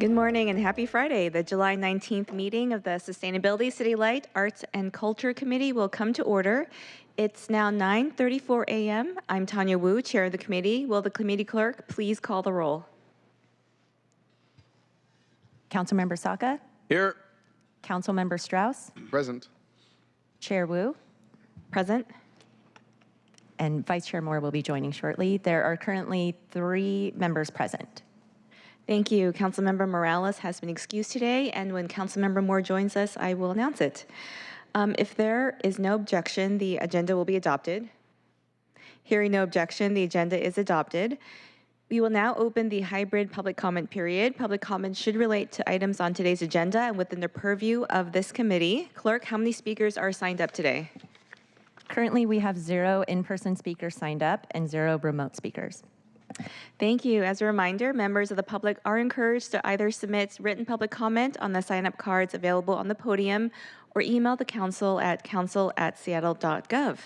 Good morning and happy Friday. The July 19th meeting of the Sustainability City Light Arts and Culture Committee will come to order. It's now 9:34 a.m. I'm Tanya Wu, Chair of the committee. Will the committee clerk please call the roll? Councilmember Saka? Here. Councilmember Strauss? Present. Chair Wu? Present. And Vice Chair Moore will be joining shortly. There are currently 3 members present. Thank you. Councilmember Morales has been excused today, and when Councilmember Moore joins us, I will announce it. If there is no objection, the agenda will be adopted. Hearing no objection, the agenda is adopted. We will now open the hybrid public comment period. Public comment should relate to items on today's agenda and within the purview of this committee. Clerk, how many speakers are signed up today? Currently, we have 0 in-person speakers signed up and 0 remote speakers. Thank you. As a reminder, members of the public are encouraged to either submit written public comment on the sign-up cards available on the podium or email the council at council@seattle.gov.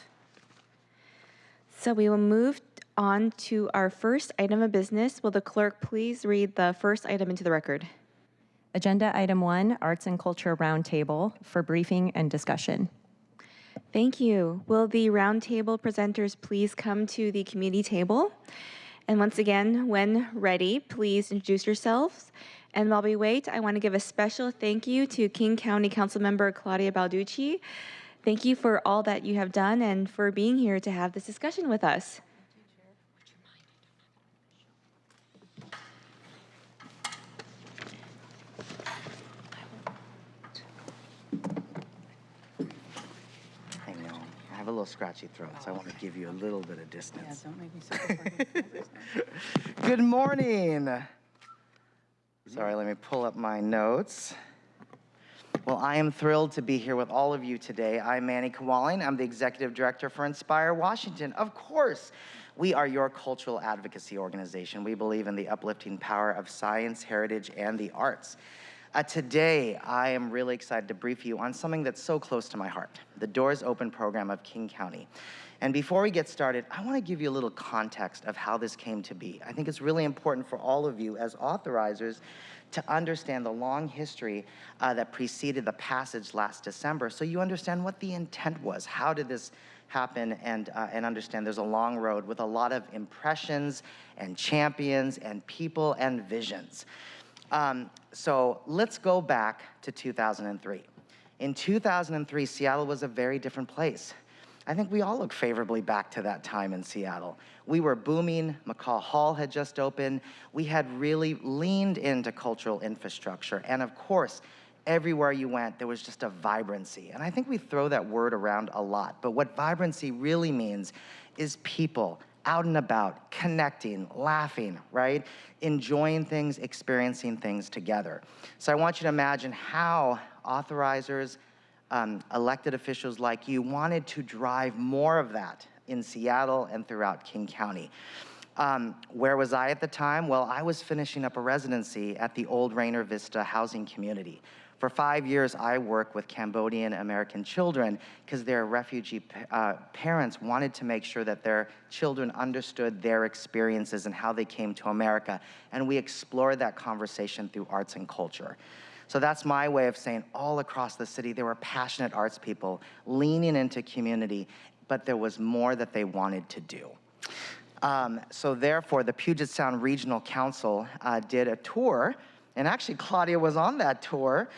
So we will move on to our first item of business. Will the clerk please read the first item into the record? Agenda item 1, Arts and Culture Roundtable for briefing and discussion. Thank you. Will the roundtable presenters please come to the committee table? And once again, when ready, please introduce yourselves. And while we wait, I want to give a special thank you to King County Councilmember Claudia Balducci. Thank you for all that you have done and for being here to have this discussion with us. I know. I have a little scratchy throat, so I want to give you a little bit of distance. Yeah, don't make me so Good morning. Sorry, let me pull up my notes. Well, I am thrilled to be here with all of you today. I'm Manny Kowalin. I'm the Executive Director for Inspire Washington. Of course, we are your cultural advocacy organization. We believe in the uplifting power of science, heritage, and the arts. Today, I am really excited to brief you on something that's so close to my heart, the Doors Open program of King County. And before we get started, I want to give you a little context of how this came to be. I think it's really important for all of you as authorizers to understand the long history that preceded the passage last December, so you understand what the intent was. How did this happen, and understand there's a long road with a lot of impressions and champions and people and visions. So let's go back to 2003. In 2003, Seattle was a very different place. I think we all look favorably back to that time in Seattle. We were booming, McCall Hall had just opened. We had really leaned into cultural infrastructure. And of course, everywhere you went, there was just a vibrancy. And I think we throw that word around a lot, but what vibrancy really means is people out and about, connecting, laughing, right? Enjoying things, experiencing things together. So I want you to imagine how authorizers, elected officials like you wanted to drive more of that in Seattle and throughout King County. Where was I at the time? Well, I was finishing up a residency at the old Rainer Vista housing community. For 5 years, I worked with Cambodian American children because their refugee parents wanted to make sure that their children understood their experiences and how they came to America. And we explored that conversation through arts and culture. So that's my way of saying all across the city, there were passionate arts people leaning into community, but there was more that they wanted to do. So therefore, the Puget Sound Regional Council did a tour, and actually Claudia was on that tour,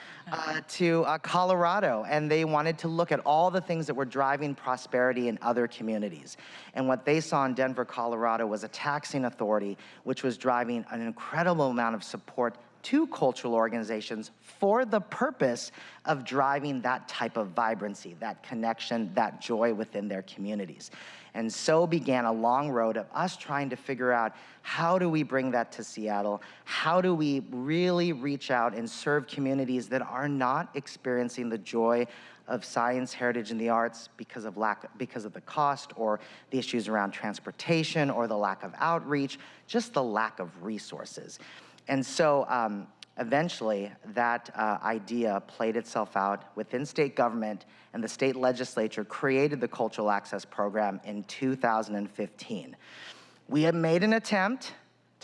to Colorado, and they wanted to look at all the things that were driving prosperity in other communities. And what they saw in Denver, Colorado was a taxing authority which was driving an incredible amount of support to cultural organizations for the purpose of driving that type of vibrancy, that connection, that joy within their communities. And so began a long road of us trying to figure out, how do we bring that to Seattle? How do we really reach out and serve communities that are not experiencing the joy of science, heritage, and the arts because of the cost, or the issues around transportation, or the lack of outreach, just the lack of resources. And so eventually that idea played itself out within state government, and the state legislature created the Cultural Access Program in 2015. We had made an attempt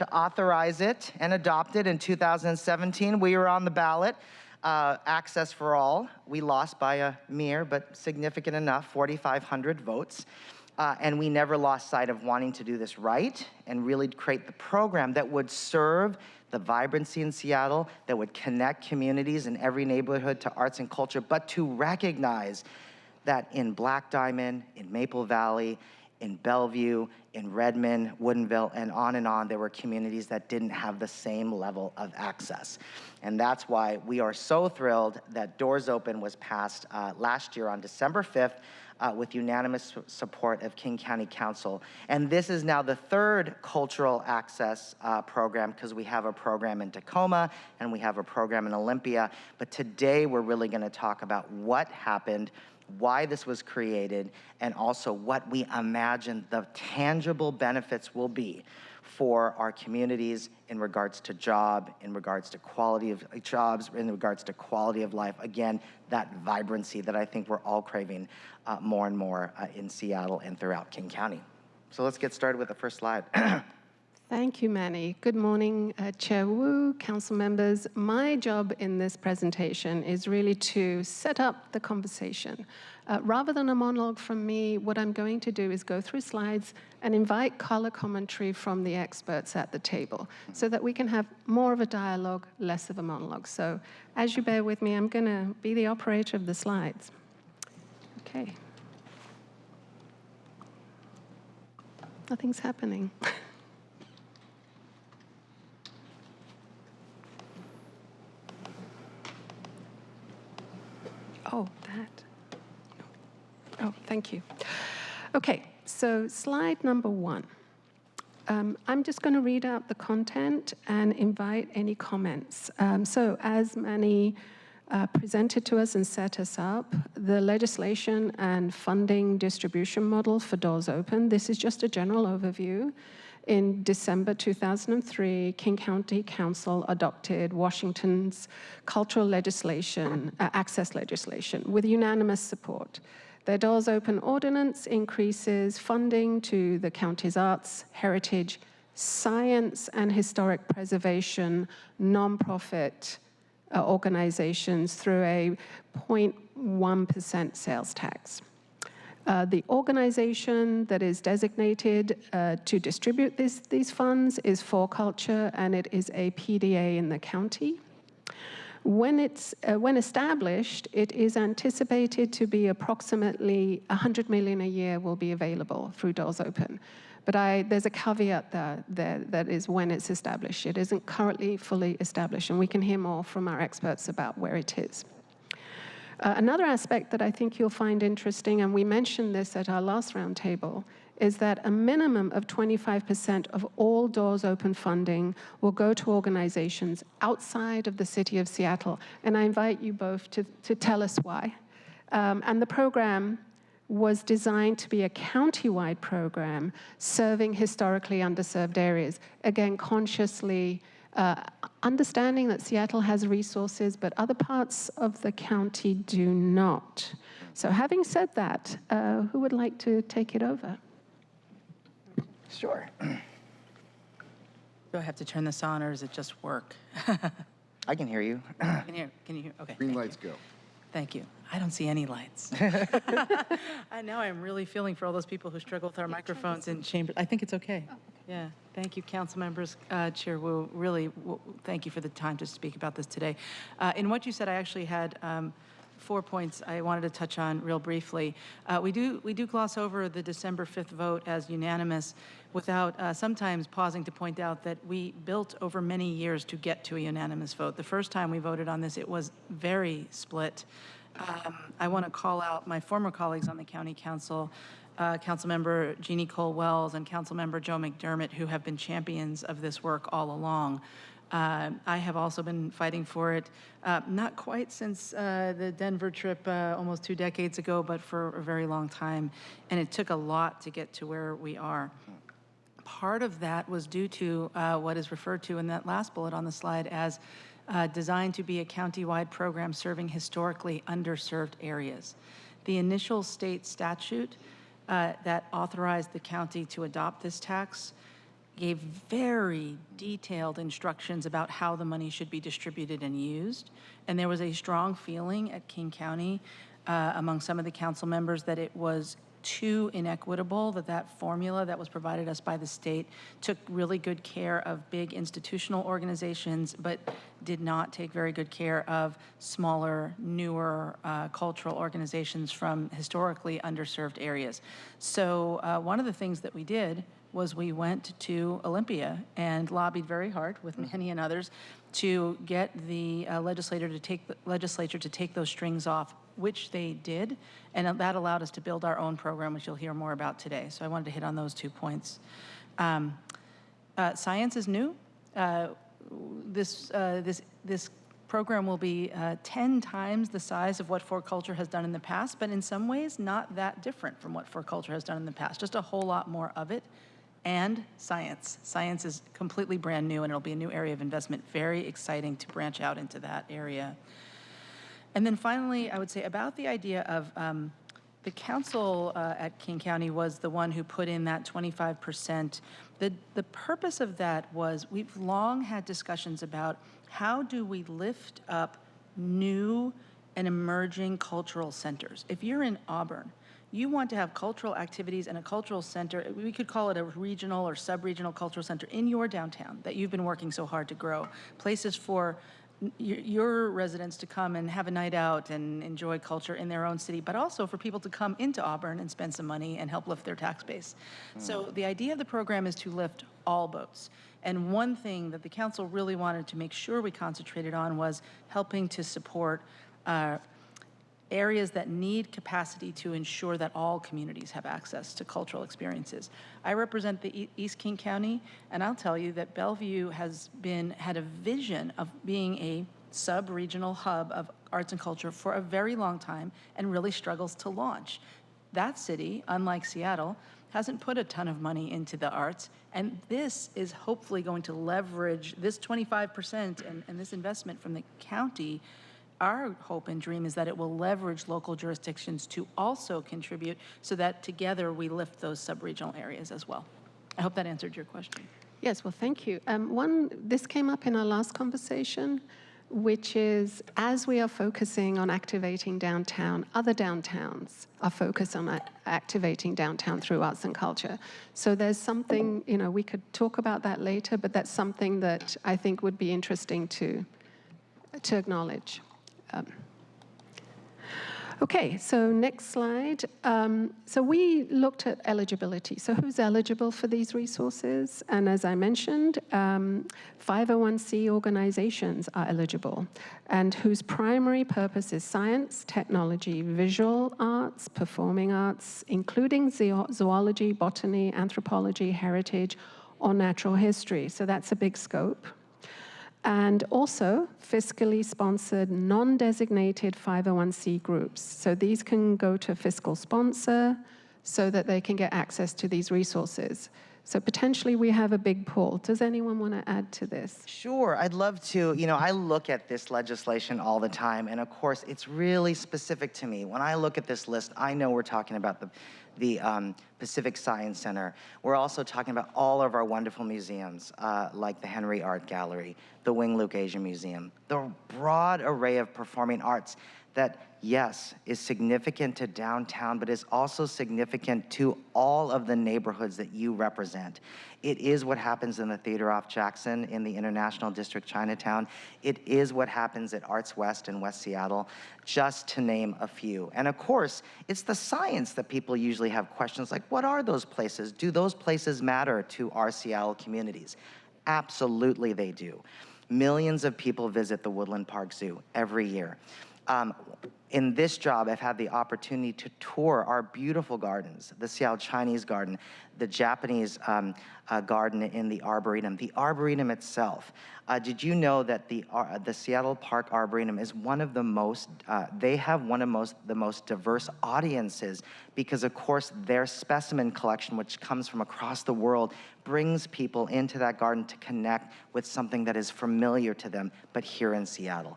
to authorize it and adopt it in 2017. We were on the ballot. Access for all. We lost by a mere but significant enough 4,500 votes. And we never lost sight of wanting to do this right and really create the program that would serve the vibrancy in Seattle, that would connect communities in every neighborhood to arts and culture, but to recognize that in Black Diamond, in Maple Valley, in Bellevue, in Redmond, Woodinville, and on, there were communities that didn't have the same level of access. And that's why we are so thrilled that Doors Open was passed last year on December 5th with unanimous support of King County Council. And this is now the third cultural access program, because we have a program in Tacoma and we have a program in Olympia. But today we're really gonna talk about what happened, why this was created, and also what we imagine the tangible benefits will be for our communities in regards to job, in regards to quality of jobs, in regards to quality of life. Again, that vibrancy that I think we're all craving more and more in Seattle and throughout King County. So let's get started with the first slide. Thank you, Manny. Good morning, Chair Wu, council members. My job in this presentation is really to set up the conversation. Rather than a monologue from me, what I'm going to do is go through slides and invite color commentary from the experts at the table so that we can have more of a dialogue, less of a monologue. So as you bear with me, I'm going to be the operator of the slides. Okay. Nothing's happening. Oh, that. Oh, thank you. Okay, so slide number 1. I'm just going to read out the content and invite any comments. So as Manny presented to us and set us up, the legislation and funding distribution model for Doors Open, this is just a general overview. In December 2003, King County Council adopted Washington's cultural legislation, access legislation, with unanimous support. Their Doors Open ordinance increases funding to the county's arts, heritage, science, and historic preservation nonprofit organizations through a 0.1% sales tax. The organization that is designated to distribute these funds is For Culture, and it is a PDA in the county. When established, it is anticipated to be approximately $100 million a year will be available through Doors Open. But there's a caveat there that is when it's established. It isn't currently fully established, and we can hear more from our experts about where it is. Another aspect that I think you'll find interesting, and we mentioned this at our last roundtable, is that a minimum of 25% of all Doors Open funding will go to organizations outside of the city of Seattle. And I invite you both to tell us why. And the program was designed to be a county-wide program serving historically underserved areas. Again, consciously understanding that Seattle has resources, but other parts of the county do not. So having said that, who would like to take it over? Sure. Do I have to turn this on, or does it just work? I can hear you. Can you hear? Okay. Green lights go. Thank you. I don't see any lights. I know I'm really feeling for all those people who struggle with our microphones in chambers. I think it's okay. Yeah. Thank you, council members. Chair Wu, really, thank you for the time to speak about this today. In what you said, I actually had 4 points I wanted to touch on real briefly. We do gloss over the December 5th vote as unanimous without sometimes pausing to point out that we built over many years to get to a unanimous vote. The first time we voted on this, it was very split. I want to call out my former colleagues on the county council, Councilmember Jeannie Cole-Wells and Councilmember Joe McDermott, who have been champions of this work all along. I have also been fighting for it, not quite since the Denver trip almost 2 decades ago, but for a very long time. And it took a lot to get to where we are. Part of that was due to what is referred to in that last bullet on the slide as designed to be a county-wide program serving historically underserved areas. The initial state statute that authorized the county to adopt this tax gave very detailed instructions about how the money should be distributed and used. And there was a strong feeling at King County among some of the council members that it was too inequitable, that formula that was provided us by the state took really good care of big institutional organizations, but did not take very good care of smaller, newer cultural organizations from historically underserved areas. So one of the things that we did was we went to Olympia and lobbied very hard with Manny and others to get the legislature to take those strings off, which they did, and that allowed us to build our own program, which you'll hear more about today. So I wanted to hit on those 2 points. Science is new. This program will be 10 times the size of what For Culture has done in the past, but in some ways not that different from what For Culture has done in the past, just a whole lot more of it. And science. Science is completely brand new, and it'll be a new area of investment. Very exciting to branch out into that area. And then finally, I would say about the idea of the council at King County was the one who put in that 25%. The purpose of that was we've long had discussions about how do we lift up new and emerging cultural centers. If you're in Auburn, you want to have cultural activities and a cultural center, we could call it a regional or sub-regional cultural center in your downtown that you've been working so hard to grow. Places for your residents to come and have a night out and enjoy culture in their own city, but also for people to come into Auburn and spend some money and help lift their tax base. So the idea of the program is to lift all boats. And one thing that the council really wanted to make sure we concentrated on was helping to support areas that need capacity to ensure that all communities have access to cultural experiences. I represent the East King County, and I'll tell you that Bellevue had a vision of being a sub-regional hub of arts and culture for a very long time and really struggles to launch. That city, unlike Seattle, hasn't put a ton of money into the arts, and this is hopefully going to leverage this 25% and this investment from the county. Our hope and dream is that it will leverage local jurisdictions to also contribute so that together we lift those sub-regional areas as well. I hope that answered your question. Yes, well, thank you. This came up in our last conversation, which is as we are focusing on activating downtown, other downtowns are focused on activating downtown through arts and culture. So there's something, we could talk about that later, but that's something that I think would be interesting to acknowledge. Okay, so next slide. So we looked at eligibility. So who's eligible for these resources? And as I mentioned, 501c organizations are eligible, and whose primary purpose is science, technology, visual arts, performing arts, including zoology, botany, anthropology, heritage, or natural history. So that's a big scope. And also fiscally sponsored non-designated 501c groups. So these can go to fiscal sponsor so that they can get access to these resources. So potentially we have a big pool. Does anyone want to add to this? Sure, I'd love to. I look at this legislation all the time, and of course, it's really specific to me. When I look at this list, I know we're talking about the Pacific Science Center. We're also talking about all of our wonderful museums, like the Henry Art Gallery, the Wing Luke Asian Museum, the broad array of performing arts that, yes, is significant to downtown, but is also significant to all of the neighborhoods that you represent. It is what happens in the Theater off Jackson in the International District Chinatown. It is what happens at Arts West in West Seattle, just to name a few. And of course, it's the science that people usually have questions like, what are those places? Do those places matter to our Seattle communities? Absolutely they do. Millions of people visit the Woodland Park Zoo every year. In this job, I've had the opportunity to tour our beautiful gardens, the Seattle Chinese Garden, the Japanese garden in the Arboretum. The Arboretum itself, did you know that the Seattle Park Arboretum is one of the most, they have one of the most diverse audiences because, of course, their specimen collection, which comes from across the world, brings people into that garden to connect with something that is familiar to them, but here in Seattle.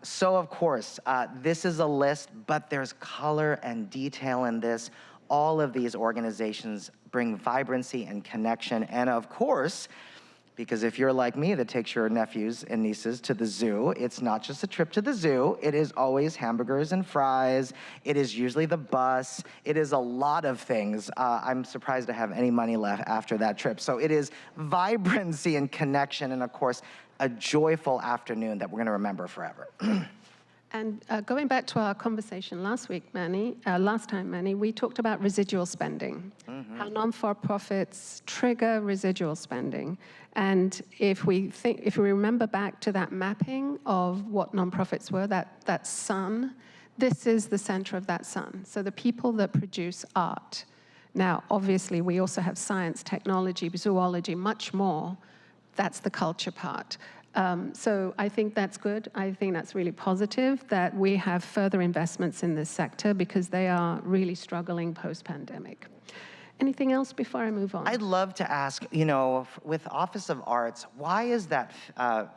So, of course, this is a list, but there's color and detail in this. All of these organizations bring vibrancy and connection, and of course, because if you're like me that takes your nephews and nieces to the zoo, it's not just a trip to the zoo, it is always hamburgers and fries, it is usually the bus, it is a lot of things. I'm surprised to have any money left after that trip. So it is vibrancy and connection, and of course, a joyful afternoon that we're gonna remember forever. And going back to our conversation last time, Manny, we talked about residual spending, how non-for-profits trigger residual spending. And if we remember back to that mapping of what nonprofits were, that sun, this is the center of that sun. So the people that produce art. Now, obviously, we also have science, technology, zoology, much more. That's the culture part. So I think that's good. I think that's really positive that we have further investments in this sector because they are really struggling post-pandemic. Anything else before I move on? I'd love to ask, with Office of Arts, why is that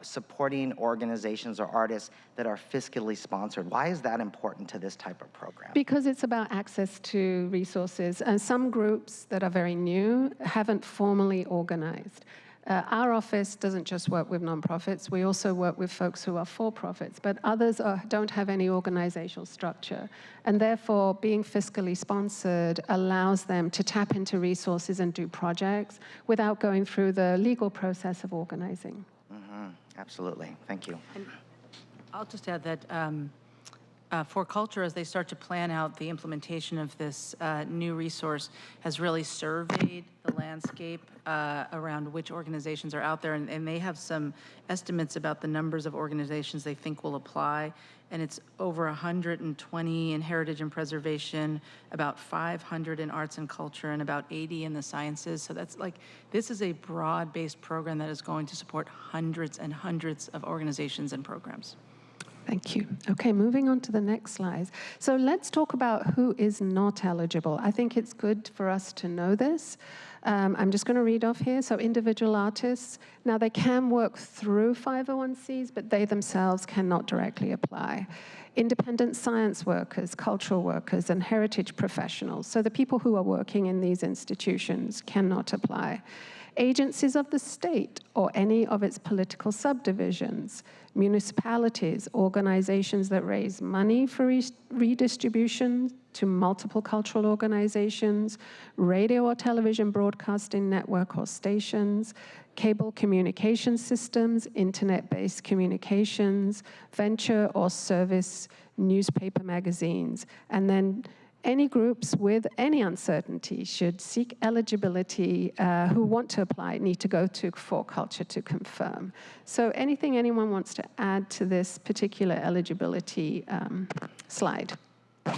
supporting organizations or artists that are fiscally sponsored, why is that important to this type of program? Because it's about access to resources. And some groups that are very new haven't formally organized. Our office doesn't just work with nonprofits. We also work with folks who are for-profits, but others don't have any organizational structure. And therefore, being fiscally sponsored allows them to tap into resources and do projects without going through the legal process of organizing. Absolutely. Thank you. And I'll just add that For Culture, as they start to plan out the implementation of this new resource, has really surveyed the landscape around which organizations are out there, and they have some estimates about the numbers of organizations they think will apply, and it's over 120 in heritage and preservation, about 500 in arts and culture, and about 80 in the sciences. So that's this is a broad-based program that is going to support hundreds and hundreds of organizations and programs. Thank you. Okay, moving on to the next slide. So let's talk about who is not eligible. I think it's good for us to know this. I'm just going to read off here. So individual artists, now they can work through 501c, but they themselves cannot directly apply. Independent science workers, cultural workers, and heritage professionals. So the people who are working in these institutions cannot apply. Agencies of the state or any of its political subdivisions, municipalities, organizations that raise money for redistribution to multiple cultural organizations, radio or television broadcasting network or stations, cable communication systems, internet-based communications, venture or service newspaper magazines, and then any groups with any uncertainty should seek eligibility who want to apply need to go to For Culture to confirm. So anything anyone wants to add to this particular eligibility slide?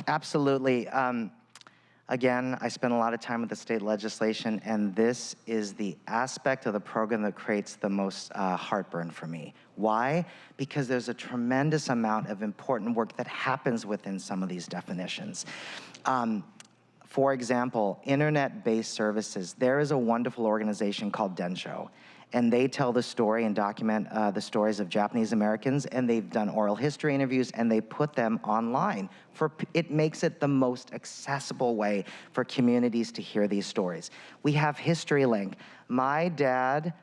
Absolutely. Again, I spent a lot of time with the state legislation, and this is the aspect of the program that creates the most heartburn for me. Why? Because there's a tremendous amount of important work that happens within some of these definitions. For example, internet-based services. There is a wonderful organization called Densho, and they tell the story and document the stories of Japanese Americans, and they've done oral history interviews, and they put them online. It makes it the most accessible way for communities to hear these stories. We have HistoryLink. My dad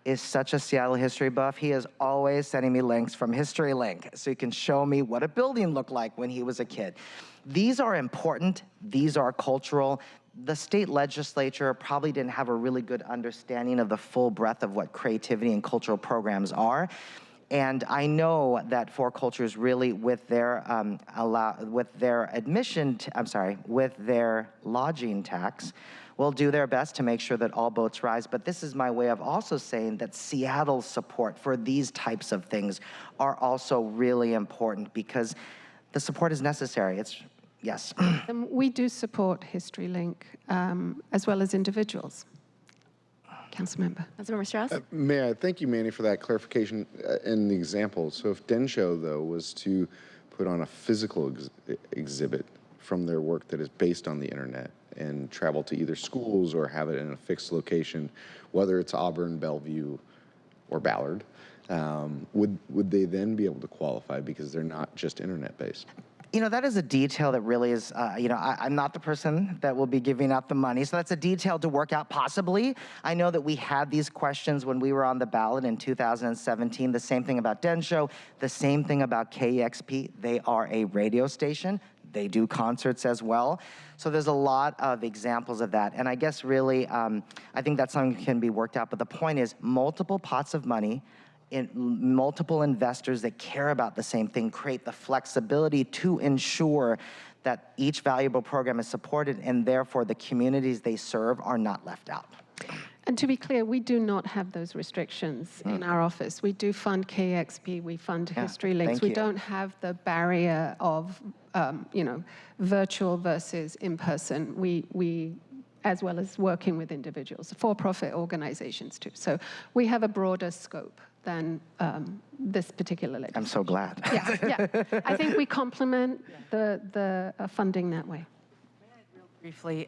is such a Seattle history buff. He is always sending me links from HistoryLink so he can show me what a building looked like when he was a kid. These are important. These are cultural. The state legislature probably didn't have a really good understanding of the full breadth of what creativity and cultural programs are. And I know that For Culture is really with their lodging tax, will do their best to make sure that all boats rise. But this is my way of also saying that Seattle's support for these types of things are also really important because the support is necessary. Yes. We do support HistoryLink as well as individuals. Councilmember. Councilmember Strauss? May I thank you, Manny, for that clarification in the example. So if Densho, though, was to put on a physical exhibit from their work that is based on the internet and travel to either schools or have it in a fixed location, whether it's Auburn, Bellevue, or Ballard, would they then be able to qualify because they're not just internet-based? That is a detail that really is, I'm not the person that will be giving out the money, so that's a detail to work out possibly. I know that we had these questions when we were on the ballot in 2017, the same thing about Densho, the same thing about KEXP. They are a radio station. They do concerts as well. So there's a lot of examples of that. And I guess really, I think that's something that can be worked out. But the point is multiple pots of money, in multiple investors that care about the same thing, create the flexibility to ensure that each valuable program is supported and therefore the communities they serve are not left out. And to be clear, we do not have those restrictions in our office. We do fund KEXP, we fund History Links. thank We you. don't have the barrier of, virtual versus in-person. We, as well as working with individuals, for-profit organizations too. So we have a broader scope than this particular legislation. I'm so glad. Yeah. I think we complement the funding that way. Briefly,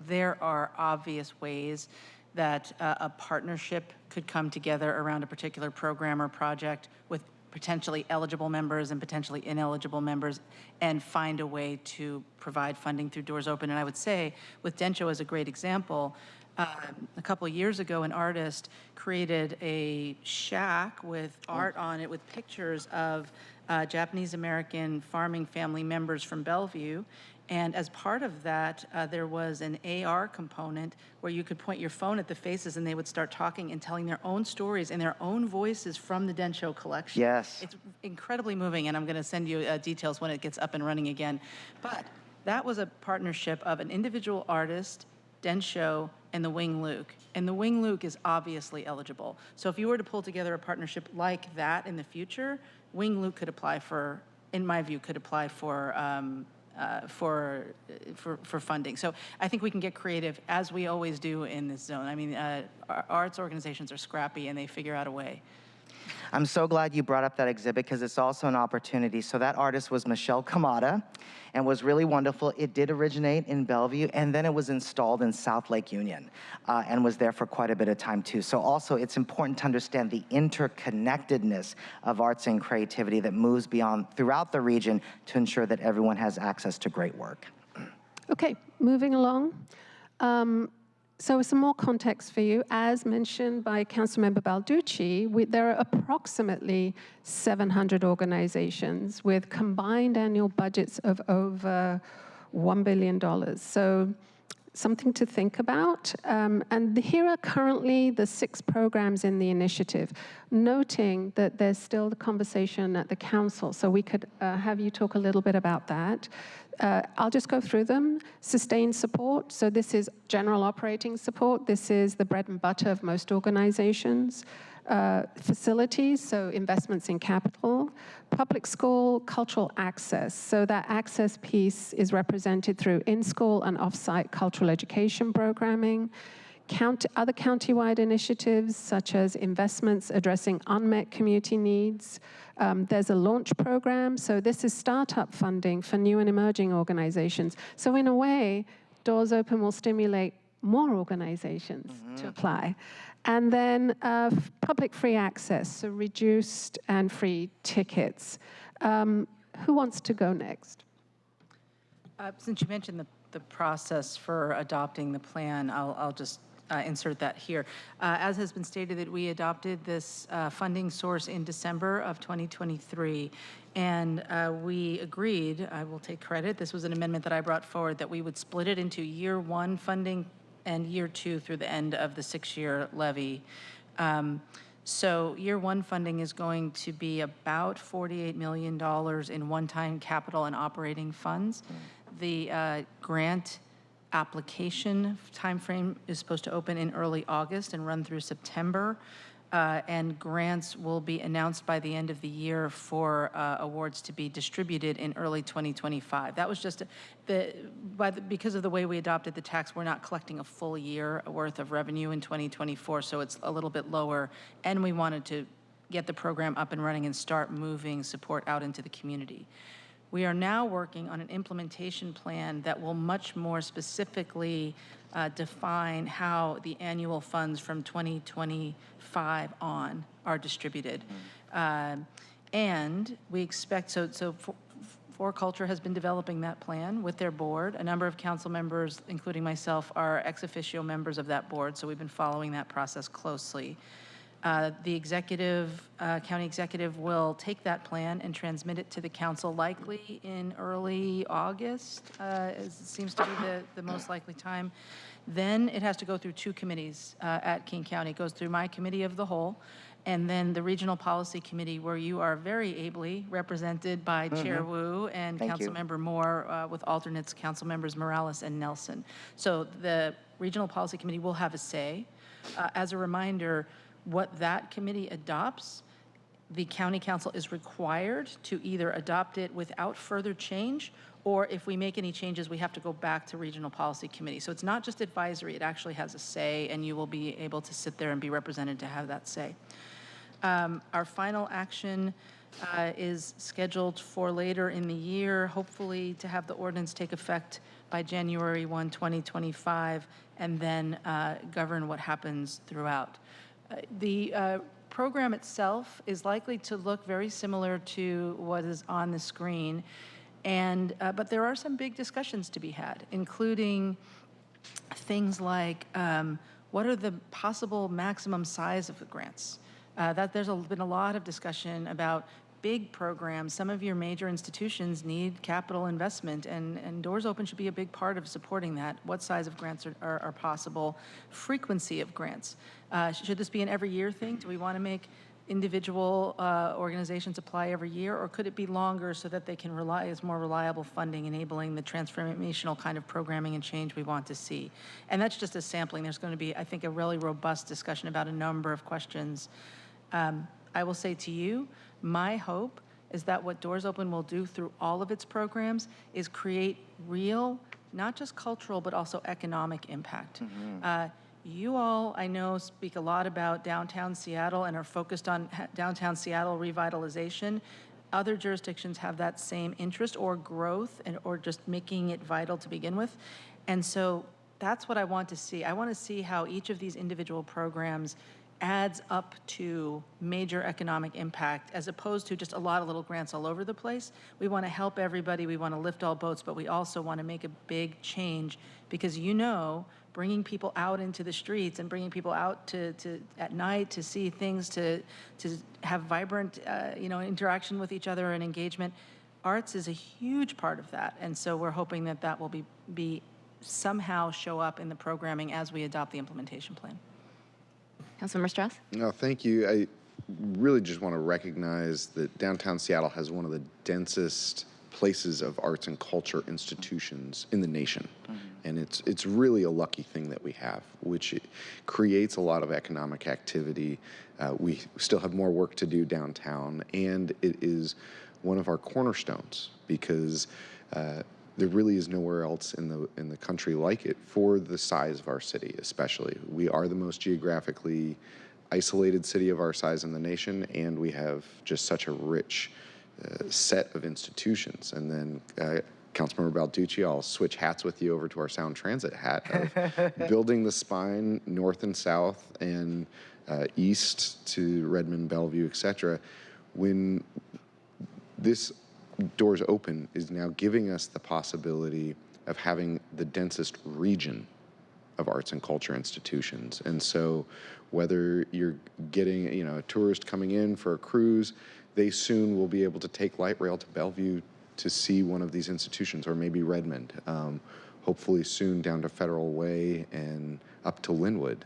there are obvious ways that a partnership could come together around a particular program or project with potentially eligible members and potentially ineligible members and find a way to provide funding through Doors Open. And I would say, with Densho as a great example, a couple of years ago, an artist created a shack with art on it with pictures of Japanese-American farming family members from Bellevue. And as part of that, there was an AR component where you could point your phone at the faces and they would start talking and telling their own stories in their own voices from the Densho collection. Yes. It's incredibly moving, and I'm going to send you details when it gets up and running again. But that was a partnership of an individual artist, Densho, and the Wing Luke. And the Wing Luke is obviously eligible. So if you were to pull together a partnership like that in the future, Wing Luke could apply for, in my view, could apply for funding. So I think we can get creative, as we always do in this zone. I mean, arts organizations are scrappy and they figure out a way. I'm so glad you brought up that exhibit because it's also an opportunity. So that artist was Michelle Kamada and was really wonderful. It did originate in Bellevue and then it was installed in South Lake Union and was there for quite a bit of time too. So also it's important to understand the interconnectedness of arts and creativity that moves beyond throughout the region to ensure that everyone has access to great work. Okay, moving along. So some more context for you. As mentioned by Councilmember Balducci, there are approximately 700 organizations with combined annual budgets of over $1 billion. So something to think about. And here are currently the 6 programs in the initiative, noting that there's still the conversation at the council. So we could have you talk a little bit about that. I'll just go through them. Sustained support. So this is general operating support. This is the bread and butter of most organizations. Facilities, so investments in capital. Public school, cultural access. So that access piece is represented through in-school and off-site cultural education programming. Other county-wide initiatives, such as investments addressing unmet community needs. There's a launch program. So this is startup funding for new and emerging organizations. So in a way, Doors Open will stimulate more organizations to apply. And then public free access, so reduced and free tickets. Who wants to go next? Since you mentioned the process for adopting the plan, I'll just insert that here. As has been stated, that we adopted this funding source in December of 2023, and we agreed, I will take credit, this was an amendment that I brought forward, that we would split it into year 1 funding and year 2 through the end of the 6-year levy. So year 1 funding is going to be about $48 million in one-time capital and operating funds. The grant application timeframe is supposed to open in early August and run through September. And grants will be announced by the end of the year for awards to be distributed in early 2025. That was just because of the way we adopted the tax, we're not collecting a full year worth of revenue in 2024, so it's a little bit lower. And we wanted to get the program up and running and start moving support out into the community. We are now working on an implementation plan that will much more specifically define how the annual funds from 2025 on are distributed. And we expect, for Culture has been developing that plan with their board. A number of council members, including myself, are ex officio members of that board, so we've been following that process closely. The executive, county executive will take that plan and transmit it to the council likely in early August, it seems to be the most likely time. Then it has to go through two committees at King County. It goes through my committee of the whole, and then the Regional Policy Committee, where you are very ably represented by Chair Wu and Thank you. Councilmember Moore, with alternates, Council Members Morales and Nelson. So the Regional Policy Committee will have a say. As a reminder, what that committee adopts, the county council is required to either adopt it without further change, or if we make any changes, we have to go back to Regional Policy Committee. So it's not just advisory, it actually has a say, and you will be able to sit there and be represented to have that say. Our final action is scheduled for later in the year, hopefully to have the ordinance take effect by January 1, 2025, and then govern what happens throughout. The program itself is likely to look very similar to what is on the screen, and but there are some big discussions to be had, including things like what are the possible maximum size of the grants? There's been a lot of discussion about big programs. Some of your major institutions need capital investment, and Doors Open should be a big part of supporting that. What size of grants are possible? Frequency of grants. Should this be an every year thing? Do we want to make individual organizations apply every year, or could it be longer so that they can rely as more reliable funding, enabling the transformational kind of programming and change we want to see? And that's just a sampling. There's going to be, I think, a really robust discussion about a number of questions. I will say to you, my hope is that what Doors Open will do through all of its programs is create real, not just cultural, but also economic impact. You all, I know, speak a lot about downtown Seattle and are focused on downtown Seattle revitalization. Other jurisdictions have that same interest or growth, or just making it vital to begin with. And so that's what I want to see. I want to see how each of these individual programs adds up to major economic impact, as opposed to just a lot of little grants all over the place. We want to help everybody, we want to lift all boats, but we also want to make a big change, because bringing people out into the streets and bringing people out to at night to see things, to have vibrant interaction with each other and engagement, arts is a huge part of that. And so we're hoping that that will be somehow show up in the programming as we adopt the implementation plan. Councilmember Strauss? No, thank you. I really just want to recognize that downtown Seattle has one of the densest places of arts and culture institutions in the nation. And it's really a lucky thing that we have, which creates a lot of economic activity. We still have more work to do downtown, and it is one of our cornerstones, because there really is nowhere else in the country like it for the size of our city, especially. We are the most geographically isolated city of our size in the nation, and we have just such a rich set of institutions. And then Councilmember Balducci, I'll switch hats with you over to our Sound Transit hat of building the spine north and south and east to Redmond, Bellevue, et cetera. When this Doors Open is now giving us the possibility of having the densest region of arts and culture institutions. And so whether you're getting a tourist coming in for a cruise, they soon will be able to take light rail to Bellevue to see one of these institutions, or maybe Redmond, hopefully soon down to Federal Way and up to Linwood.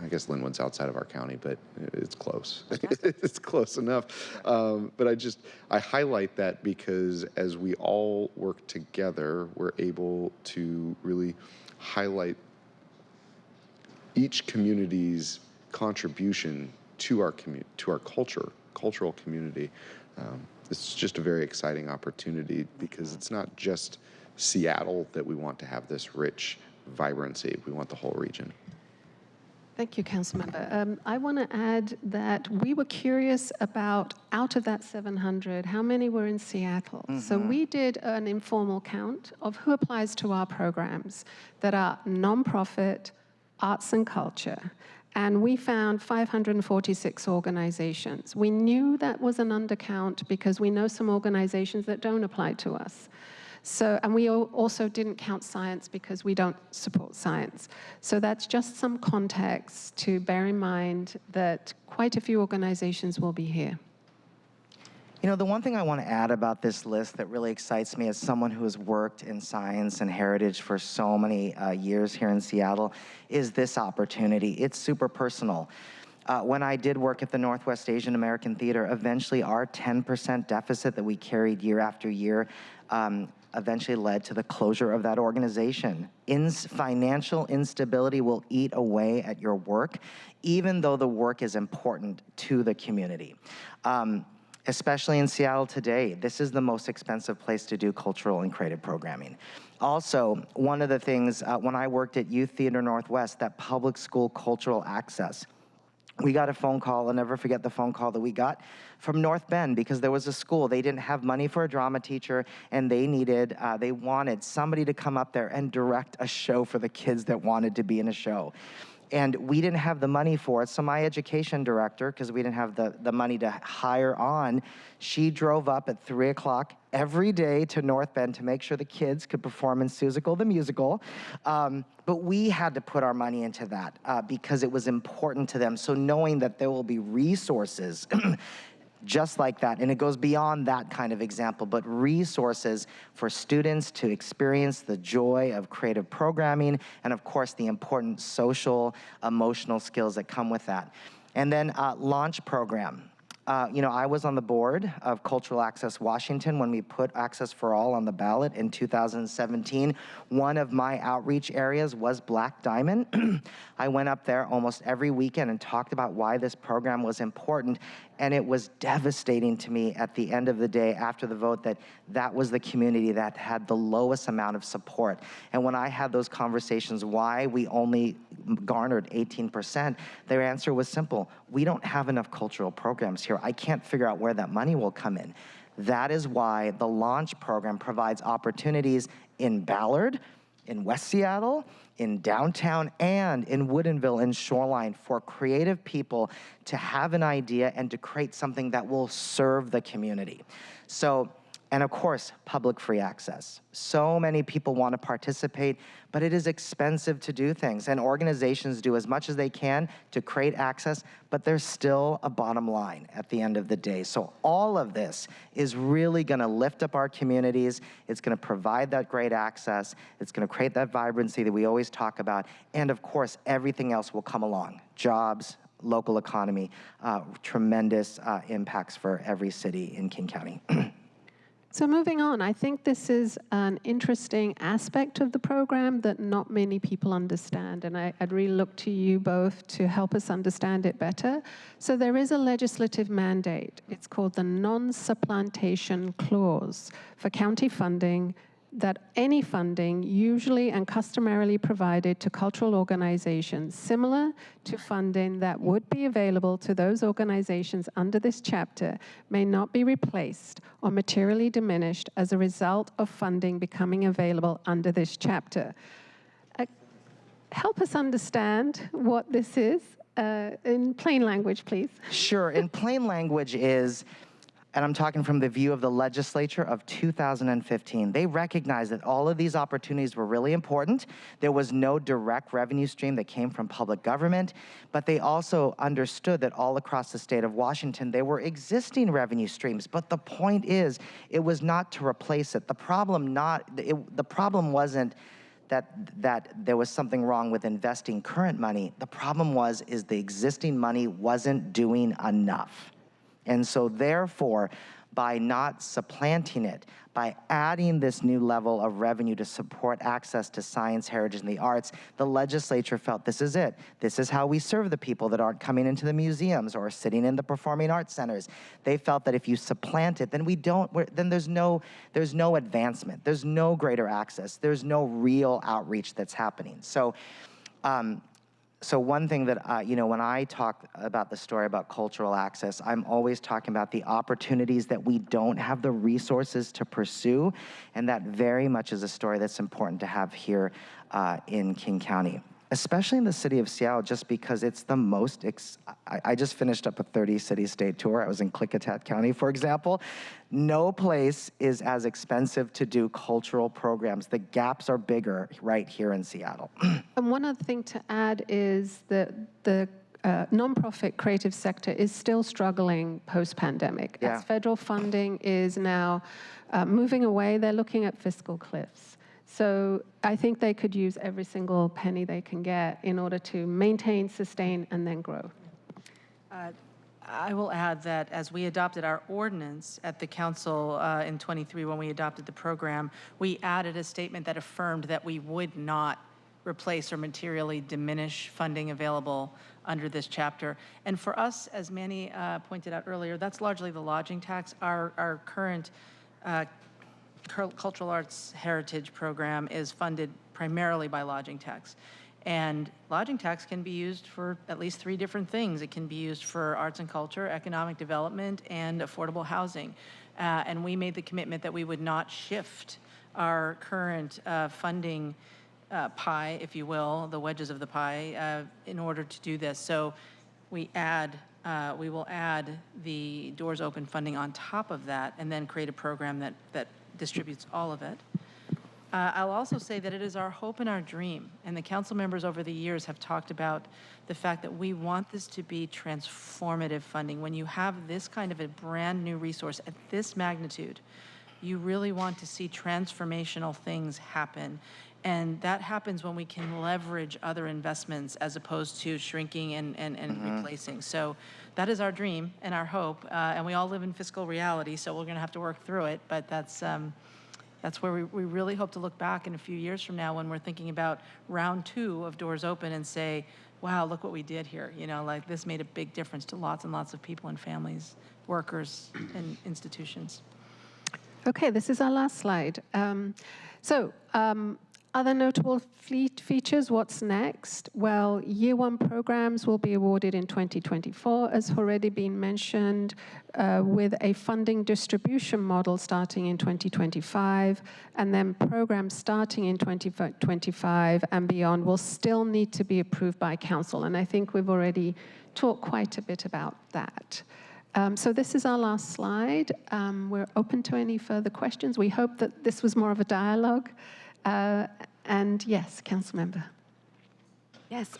I guess Linwood's outside of our county, but it's close. It's close enough. But I highlight that because as we all work together, we're able to really highlight each community's contribution to our cultural community. It's just a very exciting opportunity, because it's not just Seattle that we want to have this rich vibrancy. We want the whole region. Thank you, Councilmember. I want to add that we were curious about, out of that 700, how many were in Seattle? So we did an informal count of who applies to our programs that are nonprofit, arts and culture. And we found 546 organizations. We knew that was an undercount because we know some organizations that don't apply to us. So, and we also didn't count science because we don't support science. So that's just some context to bear in mind that quite a few organizations will be here. You know, the one thing I want to add about this list that really excites me as someone who has worked in science and heritage for so many years here in Seattle is this opportunity. It's super personal. When I did work at the Northwest Asian American Theater, eventually our 10% deficit that we carried year after year eventually led to the closure of that organization. Financial instability will eat away at your work, even though the work is important to the community. Especially in Seattle today, this is the most expensive place to do cultural and creative programming. Also, one of the things, when I worked at Youth Theater Northwest, that public school cultural access, we got a phone call. I'll never forget the phone call that we got from North Bend because there was a school. They didn't have money for a drama teacher, and they wanted somebody to come up there and direct a show for the kids that wanted to be in a show. And we didn't have the money for it, so my education director, because we didn't have the money to hire on, she drove up at 3 o'clock every day to North Bend to make sure the kids could perform in Seussical the musical. But we had to put our money into that because it was important to them. So knowing that there will be resources just like that, and it goes beyond that kind of example, but resources for students to experience the joy of creative programming, and of course the important social, emotional skills that come with that. And then launch program. You know, I was on the board of Cultural Access Washington when we put Access for All on the ballot in 2017. One of my outreach areas was Black Diamond. I went up there almost every weekend and talked about why this program was important, and it was devastating to me at the end of the day after the vote that that was the community that had the lowest amount of support. And when I had those conversations, why we only garnered 18%, their answer was simple. We don't have enough cultural programs here. I can't figure out where that money will come in. That is why the launch program provides opportunities in Ballard, in West Seattle, in downtown, and in Woodinville and Shoreline for creative people to have an idea and to create something that will serve the community. So, and of course, public free access. So many people want to participate, but it is expensive to do things. And organizations do as much as they can to create access, but there's still a bottom line at the end of the day. So all of this is really going to lift up our communities. It's going to provide that great access. It's going to create that vibrancy that we always talk about. And of course, everything else will come along. Jobs, local economy, tremendous impacts for every city in King County. So moving on, I think this is an interesting aspect of the program that not many people understand, and I'd really look to you both to help us understand it better. So there is a legislative mandate. It's called the non-supplantation clause for county funding, that any funding usually and customarily provided to cultural organizations similar to funding that would be available to those organizations under this chapter may not be replaced or materially diminished as a result of funding becoming available under this chapter. Help us understand what this is in plain language, please. Sure, in plain language is, and I'm talking from the view of the legislature of 2015. They recognized that all of these opportunities were really important. There was no direct revenue stream that came from public government, but they also understood that all across the state of Washington, there were existing revenue streams. But the point is, it was not to replace it. The problem wasn't that there was something wrong with investing current money. The problem is the existing money wasn't doing enough. And so therefore, by not supplanting it, by adding this new level of revenue to support access to science, heritage, and the arts, the legislature felt this is it. This is how we serve the people that aren't coming into the museums or sitting in the performing arts centers. They felt that if you supplant it, then there's no advancement. There's no greater access. There's no real outreach that's happening. So one thing that, when I talk about the story about cultural access, I'm always talking about the opportunities that we don't have the resources to pursue, and that very much is a story that's important to have here in King County. especially in the city of Seattle, just because it's the most, I just finished up a 30-city state tour. I was in Klickitat County, for example. No place is as expensive to do cultural programs. The gaps are bigger right here in Seattle. And one other thing to add is that the nonprofit creative sector is still struggling post-pandemic. Yeah. As federal funding is now moving away, they're looking at fiscal cliffs. So I think they could use every single penny they can get in order to maintain, sustain, and then grow. I will add that as we adopted our ordinance at the council in '23, when we adopted the program, we added a statement that affirmed that we would not replace or materially diminish funding available under this chapter. And for us, as Manny pointed out earlier, that's largely the lodging tax. Our current cultural arts heritage program is funded primarily by lodging tax. And lodging tax can be used for at least 3 different things. It can be used for arts and culture, economic development, and affordable housing. And we made the commitment that we would not shift our current funding pie, if you will, the wedges of the pie, in order to do this. So we will add the Doors Open funding on top of that, and then create a program that distributes all of it. I'll also say that it is our hope and our dream, and the council members over the years have talked about the fact that we want this to be transformative funding. When you have this kind of a brand new resource at this magnitude, you really want to see transformational things happen. And that happens when we can leverage other investments as opposed to shrinking and replacing. So that is our dream and our hope. And we all live in fiscal reality, so we're going to have to work through it. But that's where we really hope to look back in a few years from now when we're thinking about round 2 of Doors Open and say, wow, look what we did here. You know, like this made a big difference to lots and lots of people and families, workers, and institutions. Okay, this is our last slide. Other notable fleet features, what's next? Well, year 1 programs will be awarded in 2024, as already been mentioned, with a funding distribution model starting in 2025, and then programs starting in 2025 and beyond will still need to be approved by council. And I think we've already talked quite a bit about that. So this is our last slide. We're open to any further questions. We hope that this was more of a dialogue. And yes, council member. Yes.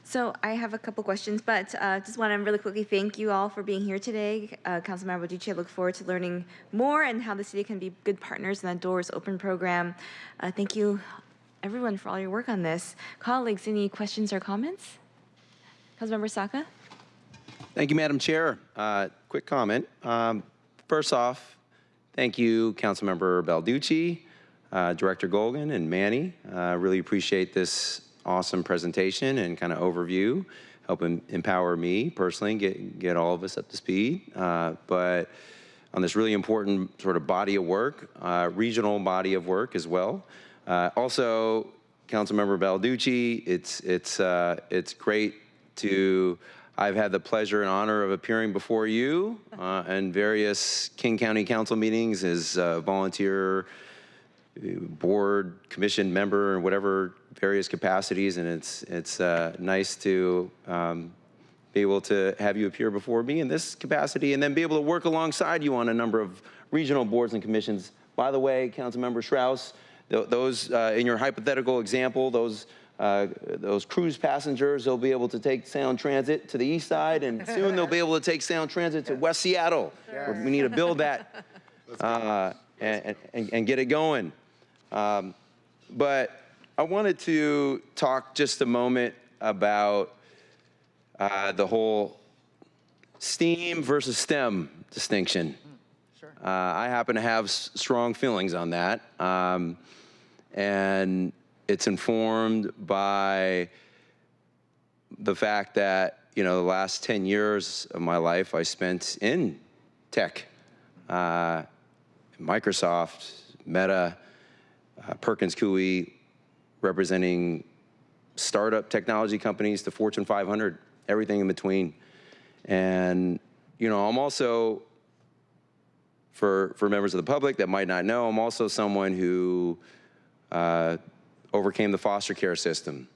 So I have a couple questions, but just want to really quickly thank you all for being here today. Councilmember Duce, I look forward to learning more and how the city can be good partners in the Doors Open program. Thank you, everyone, for all your work on this. Colleagues, any questions or comments? Councilmember Saka? Thank you, Madam Chair. Quick comment. First off, thank you, Councilmember Balducci, Director Golgan, and Manny. Really appreciate this awesome presentation and kind of overview, helping empower me personally, get all of us up to speed. But on this really important sort of body of work, regional body of work as well. Also, Councilmember Balducci, it's great to. I've had the pleasure and honor of appearing before you in various King County Council meetings as a volunteer, board, commission member, and whatever various capacities, and it's nice to be able to have you appear before me in this capacity, and then be able to work alongside you on a number of regional boards and commissions. By the way, Councilmember Strauss, those in your hypothetical example, those cruise passengers, they'll be able to take Sound Transit to the east side, and soon they'll be able to take Sound Transit to West Seattle. Yes. We need to build that and get it going. But I wanted to talk just a moment about the whole STEAM versus STEM distinction. Sure. I happen to have strong feelings on that. And it's informed by the fact that, you know, the last 10 years of my life I spent in tech, Microsoft, Meta, Perkins Coie, representing startup technology companies to Fortune 500, everything in between. And, you know, I'm also, for members of the public that might not know, I'm also someone who overcame the foster care system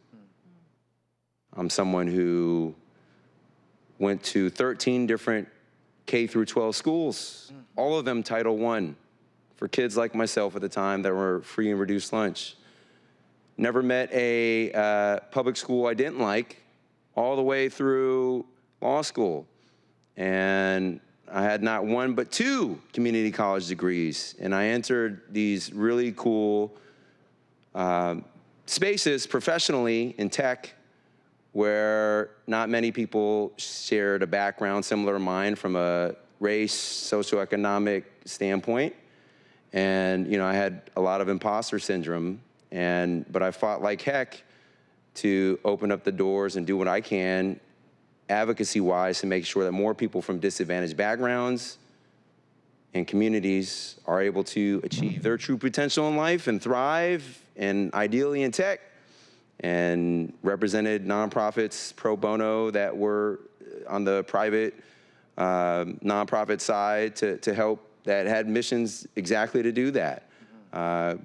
I'm someone who went to 13 different K through 12 schools, all of them Title I, for kids like myself at the time that were free and reduced lunch. Never met a public school I didn't like, all the way through law school. And I had not one but 2 community college degrees. And I entered these really cool spaces professionally in tech where not many people shared a background similar to mine from a race, socioeconomic standpoint. And, you know, I had a lot of imposter syndrome, but I fought like heck to open up the doors and do what I can advocacy-wise to make sure that more people from disadvantaged backgrounds and communities are able to achieve their true potential in life and thrive, and ideally in tech, and represented nonprofits pro bono that were on the private nonprofit side to help, that had missions exactly to do that.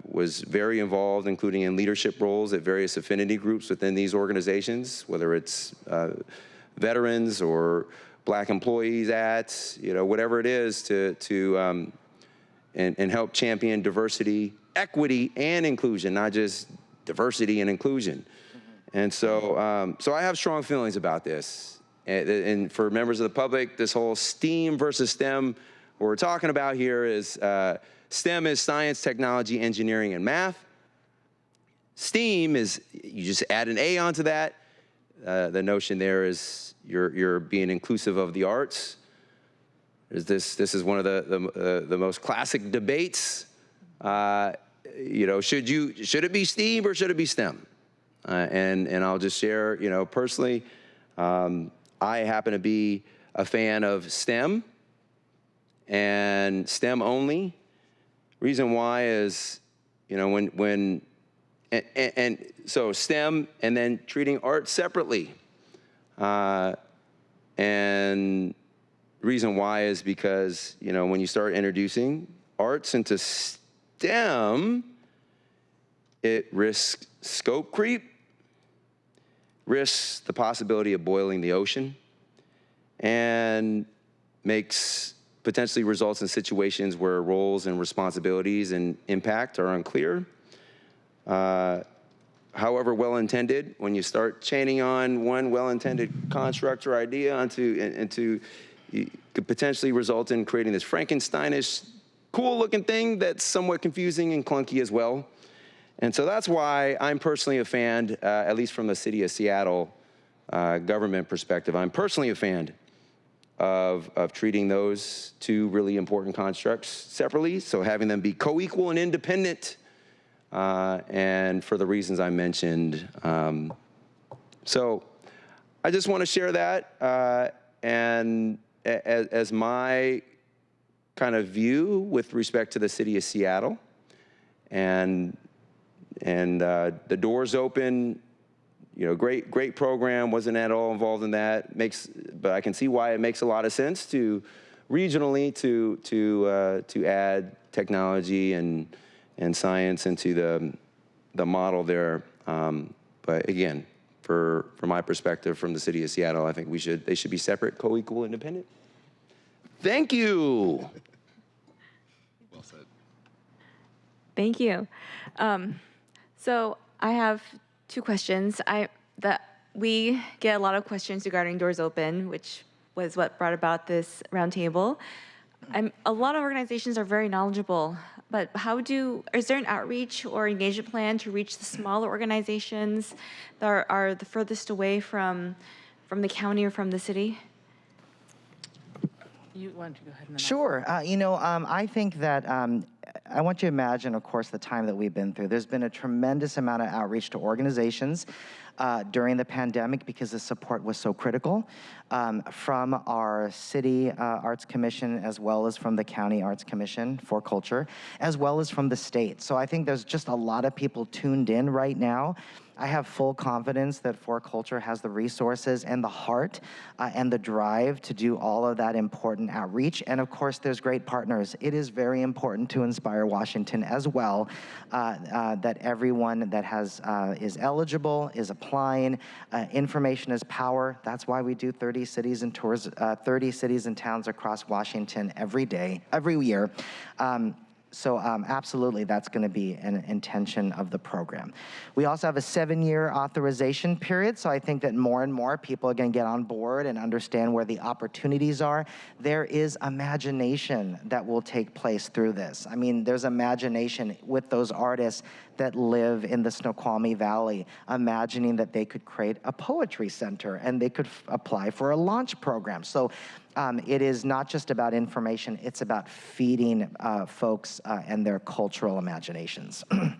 Was very involved, including in leadership roles at various affinity groups within these organizations, whether it's veterans or Black employees at, you know, whatever it is to help champion diversity, equity, and inclusion, not just diversity and inclusion. And so, so I have strong feelings about this. And for members of the public, this whole STEAM versus STEM, what we're talking about here is STEM is science, technology, engineering, and math. STEAM is, you just add an A onto that. The notion there is you're being inclusive of the arts. This is one of the most classic debates. You know, should it be STEAM or should it be STEM? And I'll just share, you know, personally, I happen to be a fan of STEM and STEM only. Reason why is, you know, so STEM and then treating art separately. And reason why is because, you know, when you start introducing arts into STEM, it risks scope creep, risks the possibility of boiling the ocean, and potentially results in situations where roles and responsibilities and impact are unclear. However well-intended, when you start chaining on one well-intended construct or idea into you could potentially result in creating this Frankensteinish, cool-looking thing that's somewhat confusing and clunky as well. And so that's why I'm personally a fan, at least from the city of Seattle government perspective, I'm personally a fan of treating those 2 really important constructs separately, so having them be co-equal and independent, and for the reasons I mentioned. So I just want to share that, and as my kind of view with respect to the city of Seattle, and the doors open. You know, great program, wasn't at all involved in that. But I can see why it makes a lot of sense to regionally to add technology and science into the model there. But again, from my perspective, from the city of Seattle, I think they should be separate, co-equal, independent. Thank you. Well said. Thank you. So I have 2 questions. We get a lot of questions regarding doors open, which was what brought about this roundtable. A lot of organizations are very knowledgeable, but is there an outreach or engagement plan to reach the smaller organizations that are the furthest away from the county or from the city? Why don't you go ahead and then Sure. You know, I think that I want you to imagine, of course, the time that we've been through. There's been a tremendous amount of outreach to organizations during the pandemic because the support was so critical from our city Arts Commission, as well as from the County Arts Commission for Culture, as well as from the state. So I think there's just a lot of people tuned in right now. I have full confidence that For Culture has the resources and the heart and the drive to do all of that important outreach. And of course, there's great partners. It is very important to Inspire Washington as well, that everyone that is eligible is applying. Information is power. That's why we do 30 cities and tours, 30 cities and towns across Washington every year. So absolutely, that's going to be an intention of the program. We also have a 7-year authorization period, so I think that more and more people are going to get on board and understand where the opportunities are. There is imagination that will take place through this. I mean, there's imagination with those artists that live in the Snoqualmie Valley, imagining that they could create a poetry center and they could apply for a launch program. So it is not just about information, it's about feeding folks and their cultural imaginations. I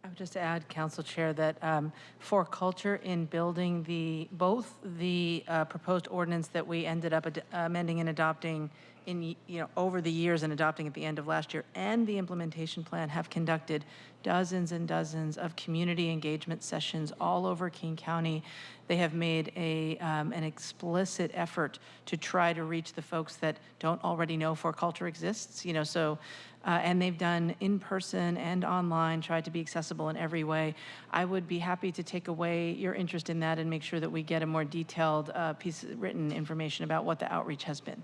would just add, Council Chair, that For Culture, in building both the proposed ordinance that we ended up amending and adopting over the years and adopting at the end of last year, and the implementation plan, have conducted dozens and dozens of community engagement sessions all over King County. They have made an explicit effort to try to reach the folks that don't already know For Culture exists. And they've done in person and online, tried to be accessible in every way. I would be happy to take away your interest in that and make sure that we get a more detailed piece of written information about what the outreach has been.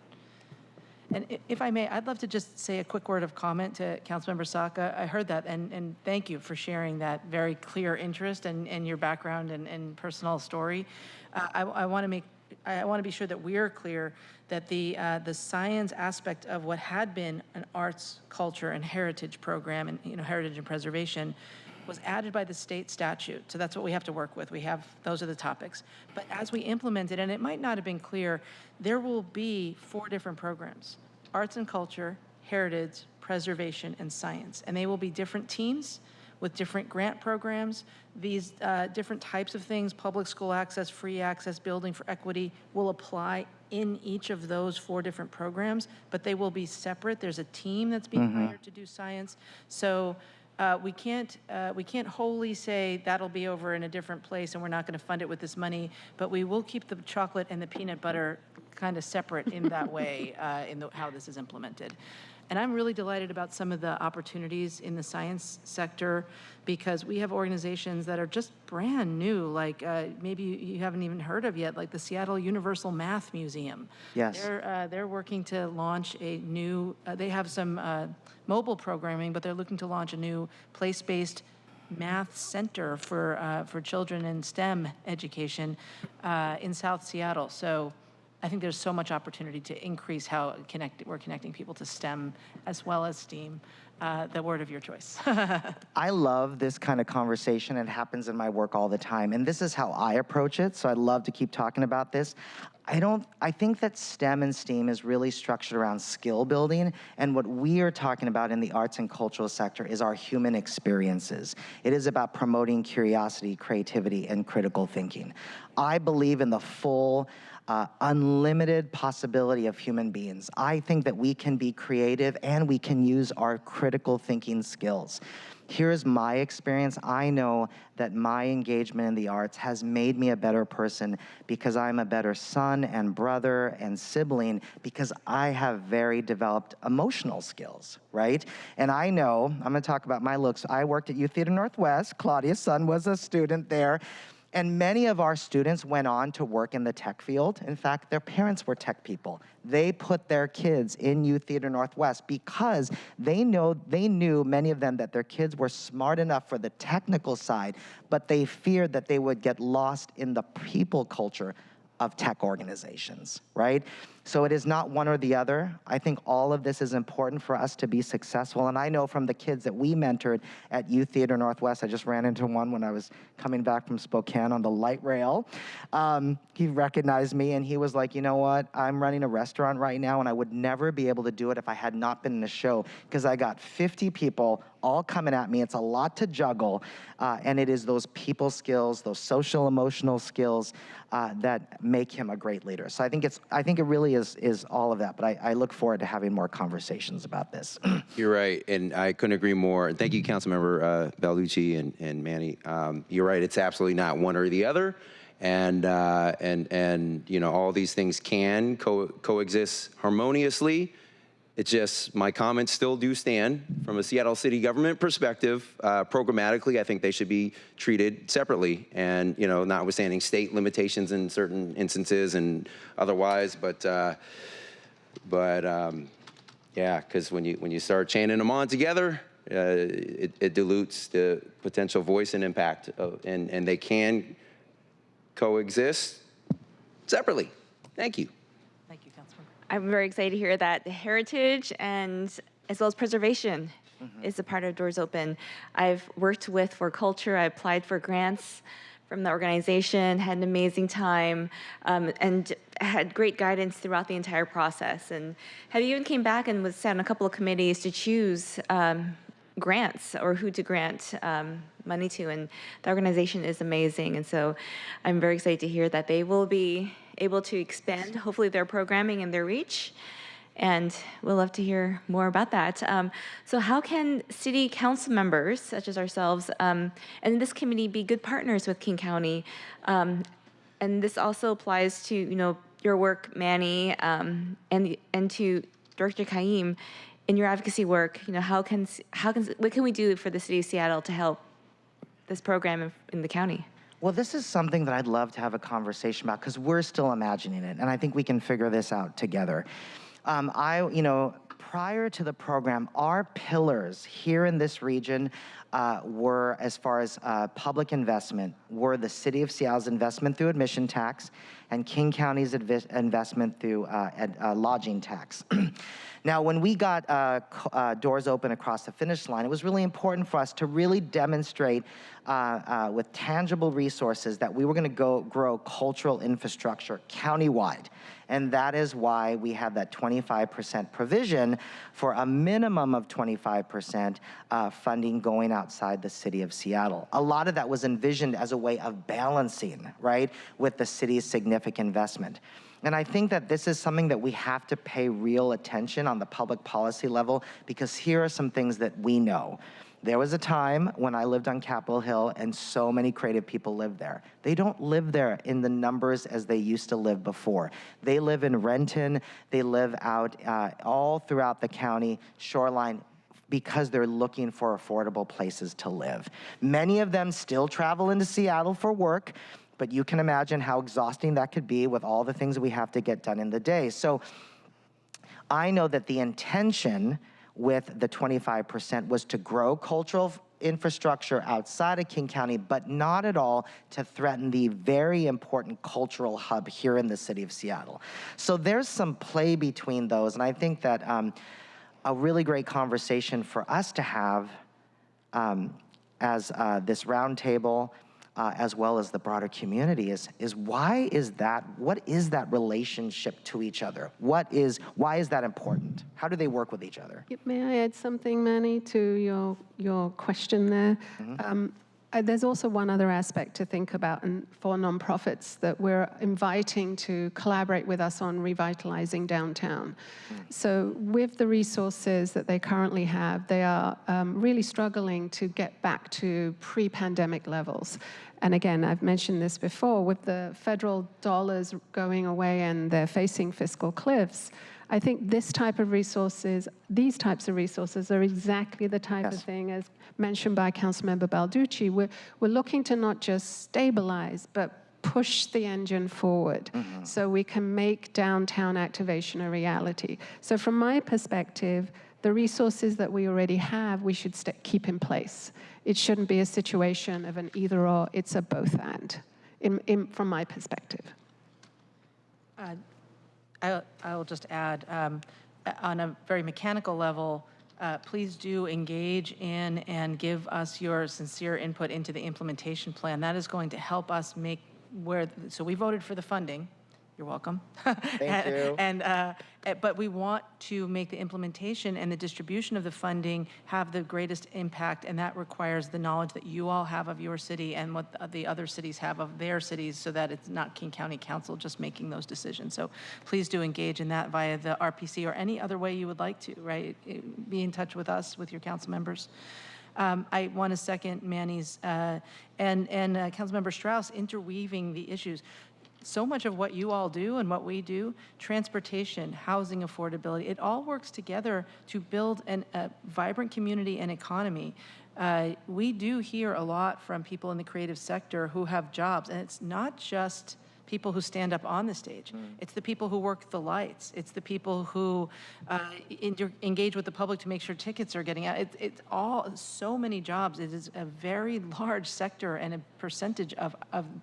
And if I may, I'd love to just say a quick word of comment to Councilmember Saka. I heard that, and thank you for sharing that very clear interest and your background and personal story. I want to be sure that we're clear that the science aspect of what had been an arts, culture, and heritage program, and heritage and preservation, was added by the state statute. So that's what we have to work with. Those are the topics. But as we implement it, and it might not have been clear, there will be 4 different programs: arts and culture, heritage, preservation, and science. And they will be different teams with different grant programs. These different types of things, public school access, free access, building for equity, will apply in each of those 4 different programs, but they will be separate. There's a team that's being hired to do science. So we can't wholly say that'll be over in a different place and we're not going to fund it with this money, but we will keep the chocolate and the peanut butter kind of separate in that way how this is implemented. And I'm really delighted about some of the opportunities in the science sector, because we have organizations that are just brand new, like maybe you haven't even heard of yet, like the Seattle Universal Math Museum. Yes. They're working to launch a new, they have some mobile programming, but they're looking to launch a new place-based math center for children in STEM education in South Seattle. So I think there's so much opportunity to increase how we're connecting people to STEM as well as STEAM, the word of your choice. I love this kind of conversation. It happens in my work all the time, and this is how I approach it, so I'd love to keep talking about this. I think that STEM and STEAM is really structured around skill building, and what we are talking about in the arts and cultural sector is our human experiences. It is about promoting curiosity, creativity, and critical thinking. I believe in the full, unlimited possibility of human beings. I think that we can be creative and we can use our critical thinking skills. Here's my experience. I know that my engagement in the arts has made me a better person because I'm a better son and brother and sibling because I have very developed emotional skills, right? And I know, I'm gonna talk about my looks. I worked at Youth Theater Northwest. Claudia's son was a student there. And many of our students went on to work in the tech field. In fact, their parents were tech people. They put their kids in Youth Theater Northwest because they knew, many of them, that their kids were smart enough for the technical side, but they feared that they would get lost in the people culture of tech organizations, right? So it is not one or the other. I think all of this is important for us to be successful. And I know from the kids that we mentored at Youth Theater Northwest, I just ran into one when I was coming back from Spokane on the light rail. He recognized me and he was like, you know what? I'm running a restaurant right now and I would never be able to do it if I had not been in a show because I got 50 people all coming at me. It's a lot to juggle. And it is those people skills, those social emotional skills that make him a great leader. So I think it really is all of that. But I look forward to having more conversations about this. You're right, and I couldn't agree more. And thank you, Councilmember Balducci and Manny. You're right; it's absolutely not one or the other, and you know, all these things can coexist harmoniously. It's just my comments still do stand from a Seattle city government perspective. Programmatically, I think they should be treated separately, and you know, notwithstanding state limitations in certain instances and otherwise, but. Yeah, because when you start chaining them on together, it dilutes the potential voice and impact, and they can coexist separately. Thank you. Thank you, Councilmember. I'm very excited to hear that the heritage and as well as preservation is a part of Doors Open. I've worked with For Culture. I applied for grants from the organization, had an amazing time, and had great guidance throughout the entire process. And have even came back and was sat on a couple of committees to choose grants or who to grant money to. And the organization is amazing. And so I'm very excited to hear that they will be able to expand, hopefully, their programming and their reach. And we'll love to hear more about that. So how can city council members, such as ourselves, and this committee be good partners with King County? And this also applies to, you know, your work, Manny, and to Director Kaim, in your advocacy work. You know, what can we do for the city of Seattle to help this program in the county? Well, this is something that I'd love to have a conversation about because we're still imagining it, and I think we can figure this out together. You know, prior to the program, our pillars here in this region were, as far as public investment, were the City of Seattle's investment through admission tax and King County's investment through lodging tax. Now, when we got Doors Open across the finish line, it was really important for us to really demonstrate with tangible resources that we were going to grow cultural infrastructure countywide. And that is why we have that 25% provision for a minimum of 25% funding going outside the city of Seattle. A lot of that was envisioned as a way of balancing, right, with the city's significant investment. And I think that this is something that we have to pay real attention on the public policy level, because here are some things that we know. There was a time when I lived on Capitol Hill and so many creative people lived there. They don't live there in the numbers as they used to live before. They live in Renton, they live out all throughout the county, shoreline, because they're looking for affordable places to live. Many of them still travel into Seattle for work, but you can imagine how exhausting that could be with all the things we have to get done in the day. So I know that the intention with the 25% was to grow cultural infrastructure outside of King County, but not at all to threaten the very important cultural hub here in the city of Seattle. So there's some play between those, and I think that a really great conversation for us to have as this roundtable, as well as the broader community, is why is that? What is that relationship to each other? Why is that important? How do they work with each other? May I add something, Manny, to your question there? Mm-hmm. There's also one other aspect to think about, and for nonprofits that we're inviting to collaborate with us on revitalizing downtown. So with the resources that they currently have, they are really struggling to get back to pre-pandemic levels. And again, I've mentioned this before, with the federal dollars going away and they're facing fiscal cliffs, I think these types of resources are exactly the type of thing, as mentioned by Councilmember Balducci. We're looking to not just stabilize, but push the engine forward so we can make downtown activation a reality. So from my perspective, the resources that we already have, we should keep in place. It shouldn't be a situation of an either or, it's a both and, from my perspective. I'll just add, on a very mechanical level, please do engage in and give us your sincere input into the implementation plan. That is going to help us make so we voted for the funding, You're welcome. Thank you. But we want to make the implementation and the distribution of the funding have the greatest impact, and that requires the knowledge that you all have of your city and what the other cities have of their cities, so that it's not King County Council just making those decisions. So please do engage in that via the RPC or any other way you would like to, right? Be in touch with us, with your council members. I want to second Manny's and Councilmember Strauss interweaving the issues. So much of what you all do and what we do, transportation, housing affordability, it all works together to build a vibrant community and economy. We do hear a lot from people in the creative sector who have jobs, and it's not just people who stand up on the stage. It's the people who work the lights. It's the people who engage with the public to make sure tickets are getting out. It's all, so many jobs. It is a very large sector and a percentage of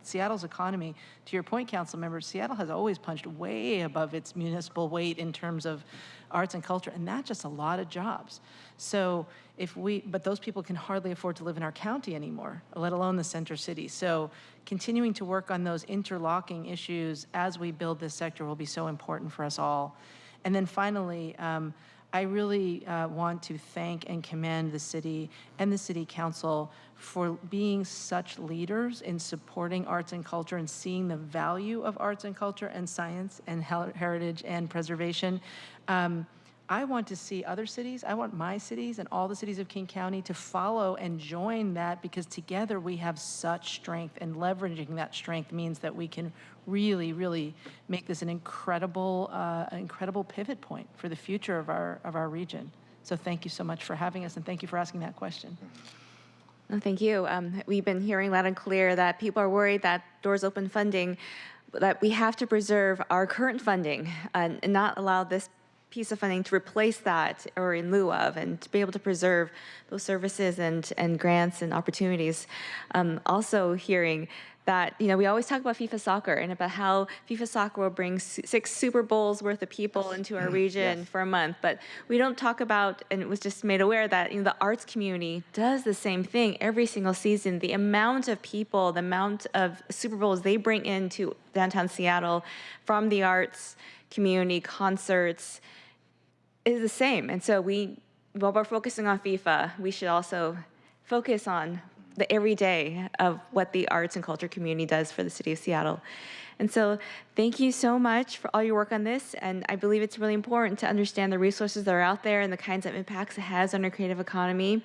Seattle's economy. To your point, council members, Seattle has always punched way above its municipal weight in terms of arts and culture, and that's just a lot of jobs. So but those people can hardly afford to live in our county anymore, let alone the center city. So continuing to work on those interlocking issues as we build this sector will be so important for us all. And then finally, I really want to thank and commend the city and the city council for being such leaders in supporting arts and culture and seeing the value of arts and culture and science and heritage and preservation. I want to see other cities, I want my cities and all the cities of King County to follow and join that, because together we have such strength, and leveraging that strength means that we can really, really make this an incredible pivot point for the future of our region. So thank you so much for having us, and thank you for asking that question. No, thank you. We've been hearing loud and clear that people are worried that doors open funding, that we have to preserve our current funding and not allow this piece of funding to replace that or in lieu of, and to be able to preserve those services and grants and opportunities. Also hearing that, we always talk about FIFA soccer and about how FIFA soccer will bring 6 Super Bowls worth of people into our region for a month, but we don't talk about, and it was just made aware that the arts community does the same thing every single season. The amount of people, the amount of Super Bowls they bring into downtown Seattle from the arts community, concerts, is the same. And so while we're focusing on FIFA, we should also focus on the everyday of what the arts and culture community does for the city of Seattle. And so thank you so much for all your work on this. And I believe it's really important to understand the resources that are out there and the kinds of impacts it has on our creative economy.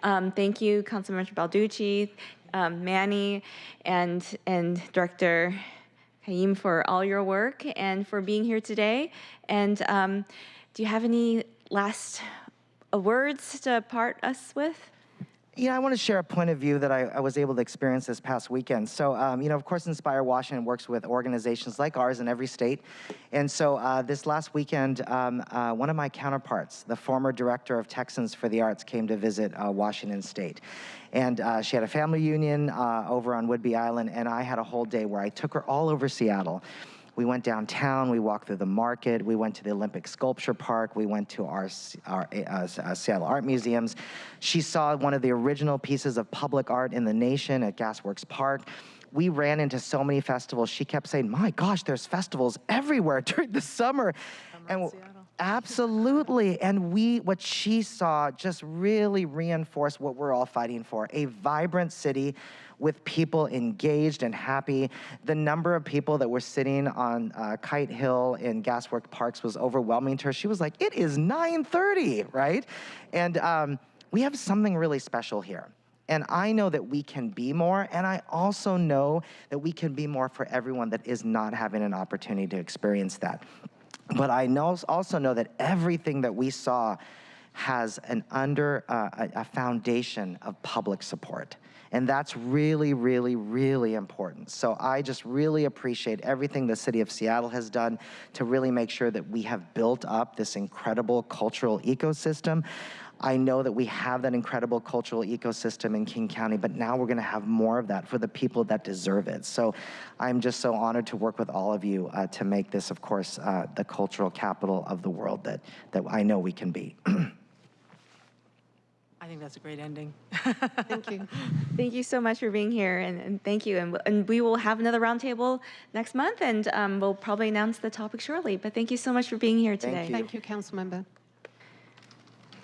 Thank you, Councilmember Balducci, Manny, and Director Haim, for all your work and for being here today. And do you have any last words to part us with? Yeah, I want to share a point of view that I was able to experience this past weekend. So, of course, Inspire Washington works with organizations like ours in every state. And so this last weekend, one of my counterparts, the former director of Texans for the Arts, came to visit Washington State. And she had a family union over on Whidbey Island, and I had a whole day where I took her all over Seattle. We went downtown, we walked through the market, we went to the Olympic Sculpture Park, we went to our Seattle Art Museums. She saw one of the original pieces of public art in the nation at Gasworks Park. We ran into so many festivals. She kept saying, my gosh, there's festivals everywhere during the summer. And absolutely, and what she saw just really reinforced what we're all fighting for, a vibrant city with people engaged and happy. The number of people that were sitting on Kite Hill in Gasworks Parks was overwhelming to her. She was like, it is 9:30, right? And we have something really special here. And I know that we can be more, and I also know that we can be more for everyone that is not having an opportunity to experience that. But I also know that everything that we saw has a foundation of public support. And that's really, really, really important. So I just really appreciate everything the city of Seattle has done to really make sure that we have built up this incredible cultural ecosystem. I know that we have that incredible cultural ecosystem in King County, but now we're going to have more of that for the people that deserve it. So I'm just so honored to work with all of you to make this, of course, the cultural capital of the world that I know we can be. I think that's a great ending. Thank you. Thank you so much for being here, and thank you. And we will have another roundtable next month, and we'll probably announce the topic shortly. But thank you so much for being here today. Thank you. Thank you, Councilmember.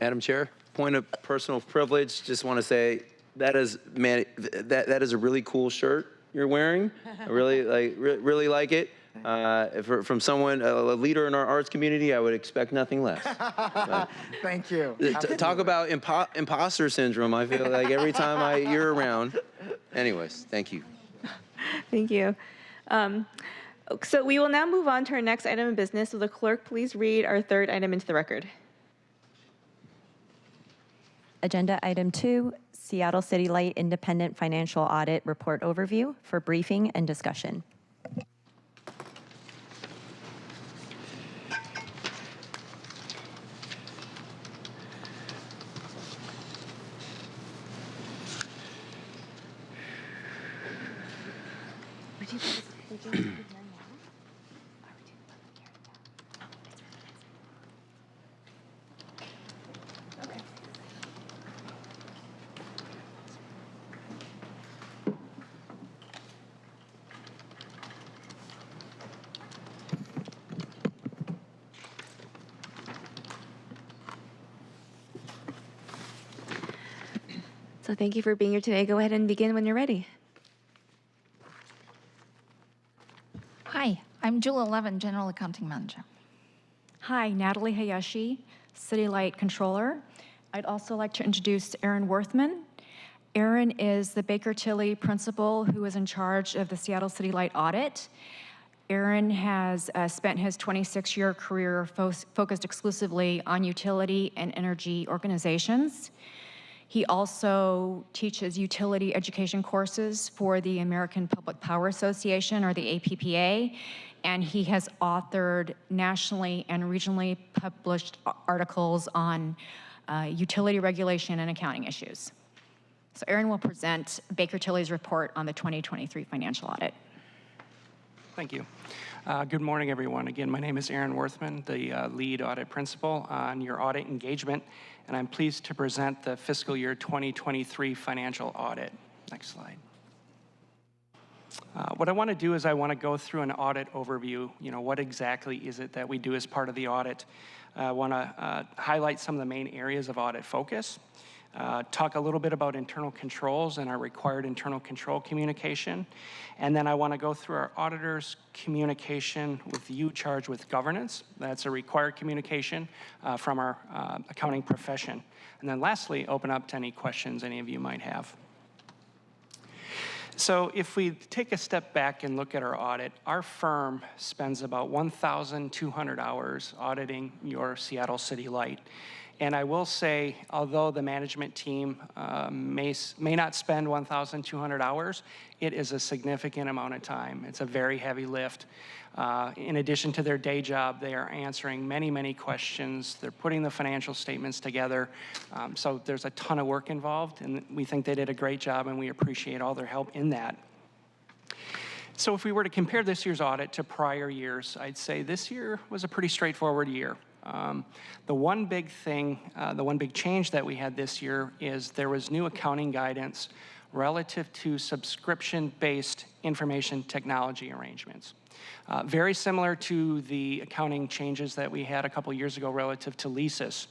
Madam Chair, point of personal privilege, just want to say that is, man, that is a really cool shirt you're wearing. I really like it. From someone, a leader in our arts community, I would expect nothing less. Thank you. Talk about imposter syndrome. I feel like every time you're around. Anyways, thank you. Thank you. So we will now move on to our next item of business. Will the clerk please read our third item into the record? Agenda item 2, Seattle City Light Independent Financial Audit Report Overview for briefing and discussion. So thank you for being here today. Go ahead and begin when you're ready. Hi, I'm Jewel 11, General Accounting Manager. Hi, Natalie Hayashi, City Light Controller. I'd also like to introduce Aaron Worthman. Aaron is the Baker Tilly principal who is in charge of the Seattle City Light Audit. Aaron has spent his 26-year career focused exclusively on utility and energy organizations. He also teaches utility education courses for the American Public Power Association, or the APPA, and he has authored nationally and regionally published articles on utility regulation and accounting issues. So Aaron will present Baker Tilly's report on the 2023 financial audit. Thank you. Good morning, everyone. Again, my name is Aaron Worthman, the lead audit principal on your audit engagement, and I'm pleased to present the fiscal year 2023 financial audit. Next slide. What I want to do is I want to go through an audit overview. You know, what exactly is it that we do as part of the audit? I want to highlight some of the main areas of audit focus. Talk a little bit about internal controls and our required internal control communication. And then I want to go through our auditor's communication with you charged with governance. That's a required communication from our accounting profession. And then lastly, open up to any questions any of you might have. So if we take a step back and look at our audit, our firm spends about 1,200 hours auditing your Seattle City Light. And I will say, although the management team may not spend 1,200 hours, it is a significant amount of time. It's a very heavy lift. In addition to their day job, they are answering many, many questions. They're putting the financial statements together. So there's a ton of work involved, and we think they did a great job, and we appreciate all their help in that. So if we were to compare this year's audit to prior years, I'd say this year was a pretty straightforward year. The one big thing, the one big change that we had this year is there was new accounting guidance relative to subscription-based information technology arrangements. Very similar to the accounting changes that we had a couple years ago relative to leases.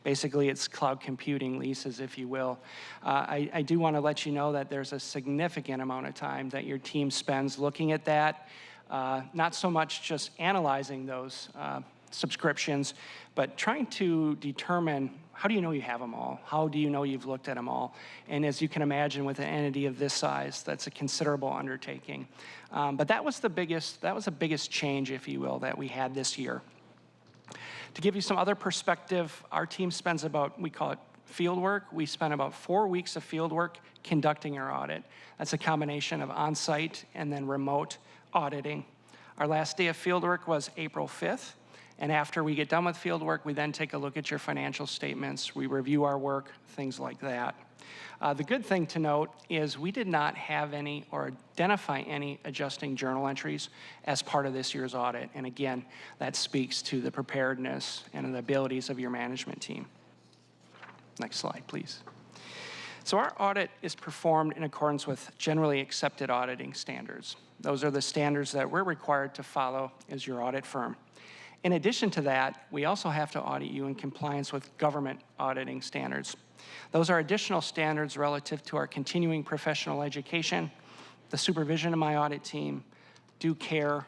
Basically, it's cloud computing leases, if you will. I do want to let you know that there's a significant amount of time that your team spends looking at that, not so much just analyzing those subscriptions, but trying to determine, how do you know you have them all? How do you know you've looked at them all? And as you can imagine, with an entity of this size, that's a considerable undertaking. But that was the biggest change, if you will, that we had this year. To give you some other perspective, our team spends about, we call it field work. We spent about 4 weeks of field work conducting our audit. That's a combination of on-site and then remote auditing. Our last day of field work was April 5th. And after we get done with field work, we then take a look at your financial statements. We review our work, things like that. The good thing to note is we did not have any or identify any adjusting journal entries as part of this year's audit. And again, that speaks to the preparedness and the abilities of your management team. Next slide, please. So our audit is performed in accordance with generally accepted auditing standards. Those are the standards that we're required to follow as your audit firm. In addition to that, we also have to audit you in compliance with government auditing standards. Those are additional standards relative to our continuing professional education, the supervision of my audit team, due care,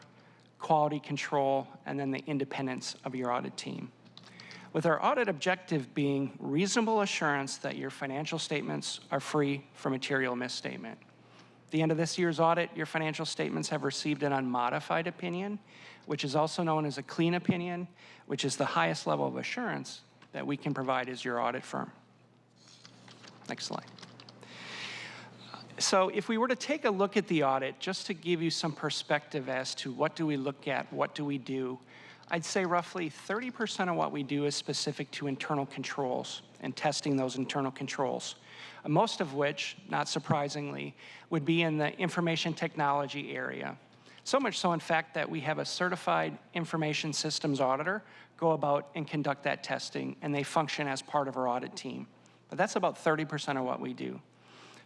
quality control, and then the independence of your audit team. With our audit objective being reasonable assurance that your financial statements are free from material misstatement. At the end of this year's audit, your financial statements have received an unmodified opinion, which is also known as a clean opinion, which is the highest level of assurance that we can provide as your audit firm. Next slide. So if we were to take a look at the audit, just to give you some perspective as to what do we look at, what do we do, I'd say roughly 30% of what we do is specific to internal controls and testing those internal controls, most of which, not surprisingly, would be in the information technology area. So much so, in fact, that we have a certified information systems auditor go about and conduct that testing, and they function as part of our audit team. But that's about 30% of what we do.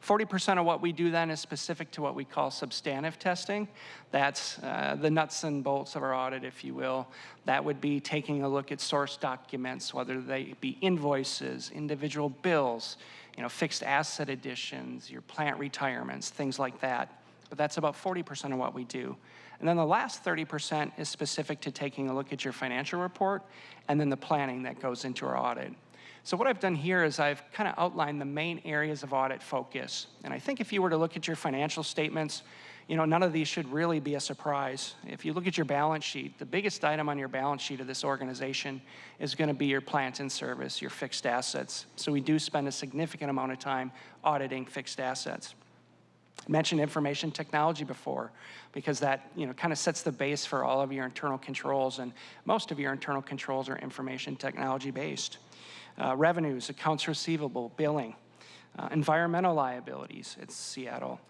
40% of what we do then is specific to what we call substantive testing. That's the nuts and bolts of our audit, if you will. That would be taking a look at source documents, whether they be invoices, individual bills, fixed asset additions, your plant retirements, things like that. But that's about 40% of what we do. And then the last 30% is specific to taking a look at your financial report and then the planning that goes into our audit. So what I've done here is I've kind of outlined the main areas of audit focus. And I think if you were to look at your financial statements, none of these should really be a surprise. If you look at your balance sheet, the biggest item on your balance sheet of this organization is going to be your plant and service, your fixed assets. So we do spend a significant amount of time auditing fixed assets. I mentioned information technology before because that kind of sets the base for all of your internal controls, and most of your internal controls are information technology based. Revenues, accounts receivable, billing, environmental liabilities, it's Seattle.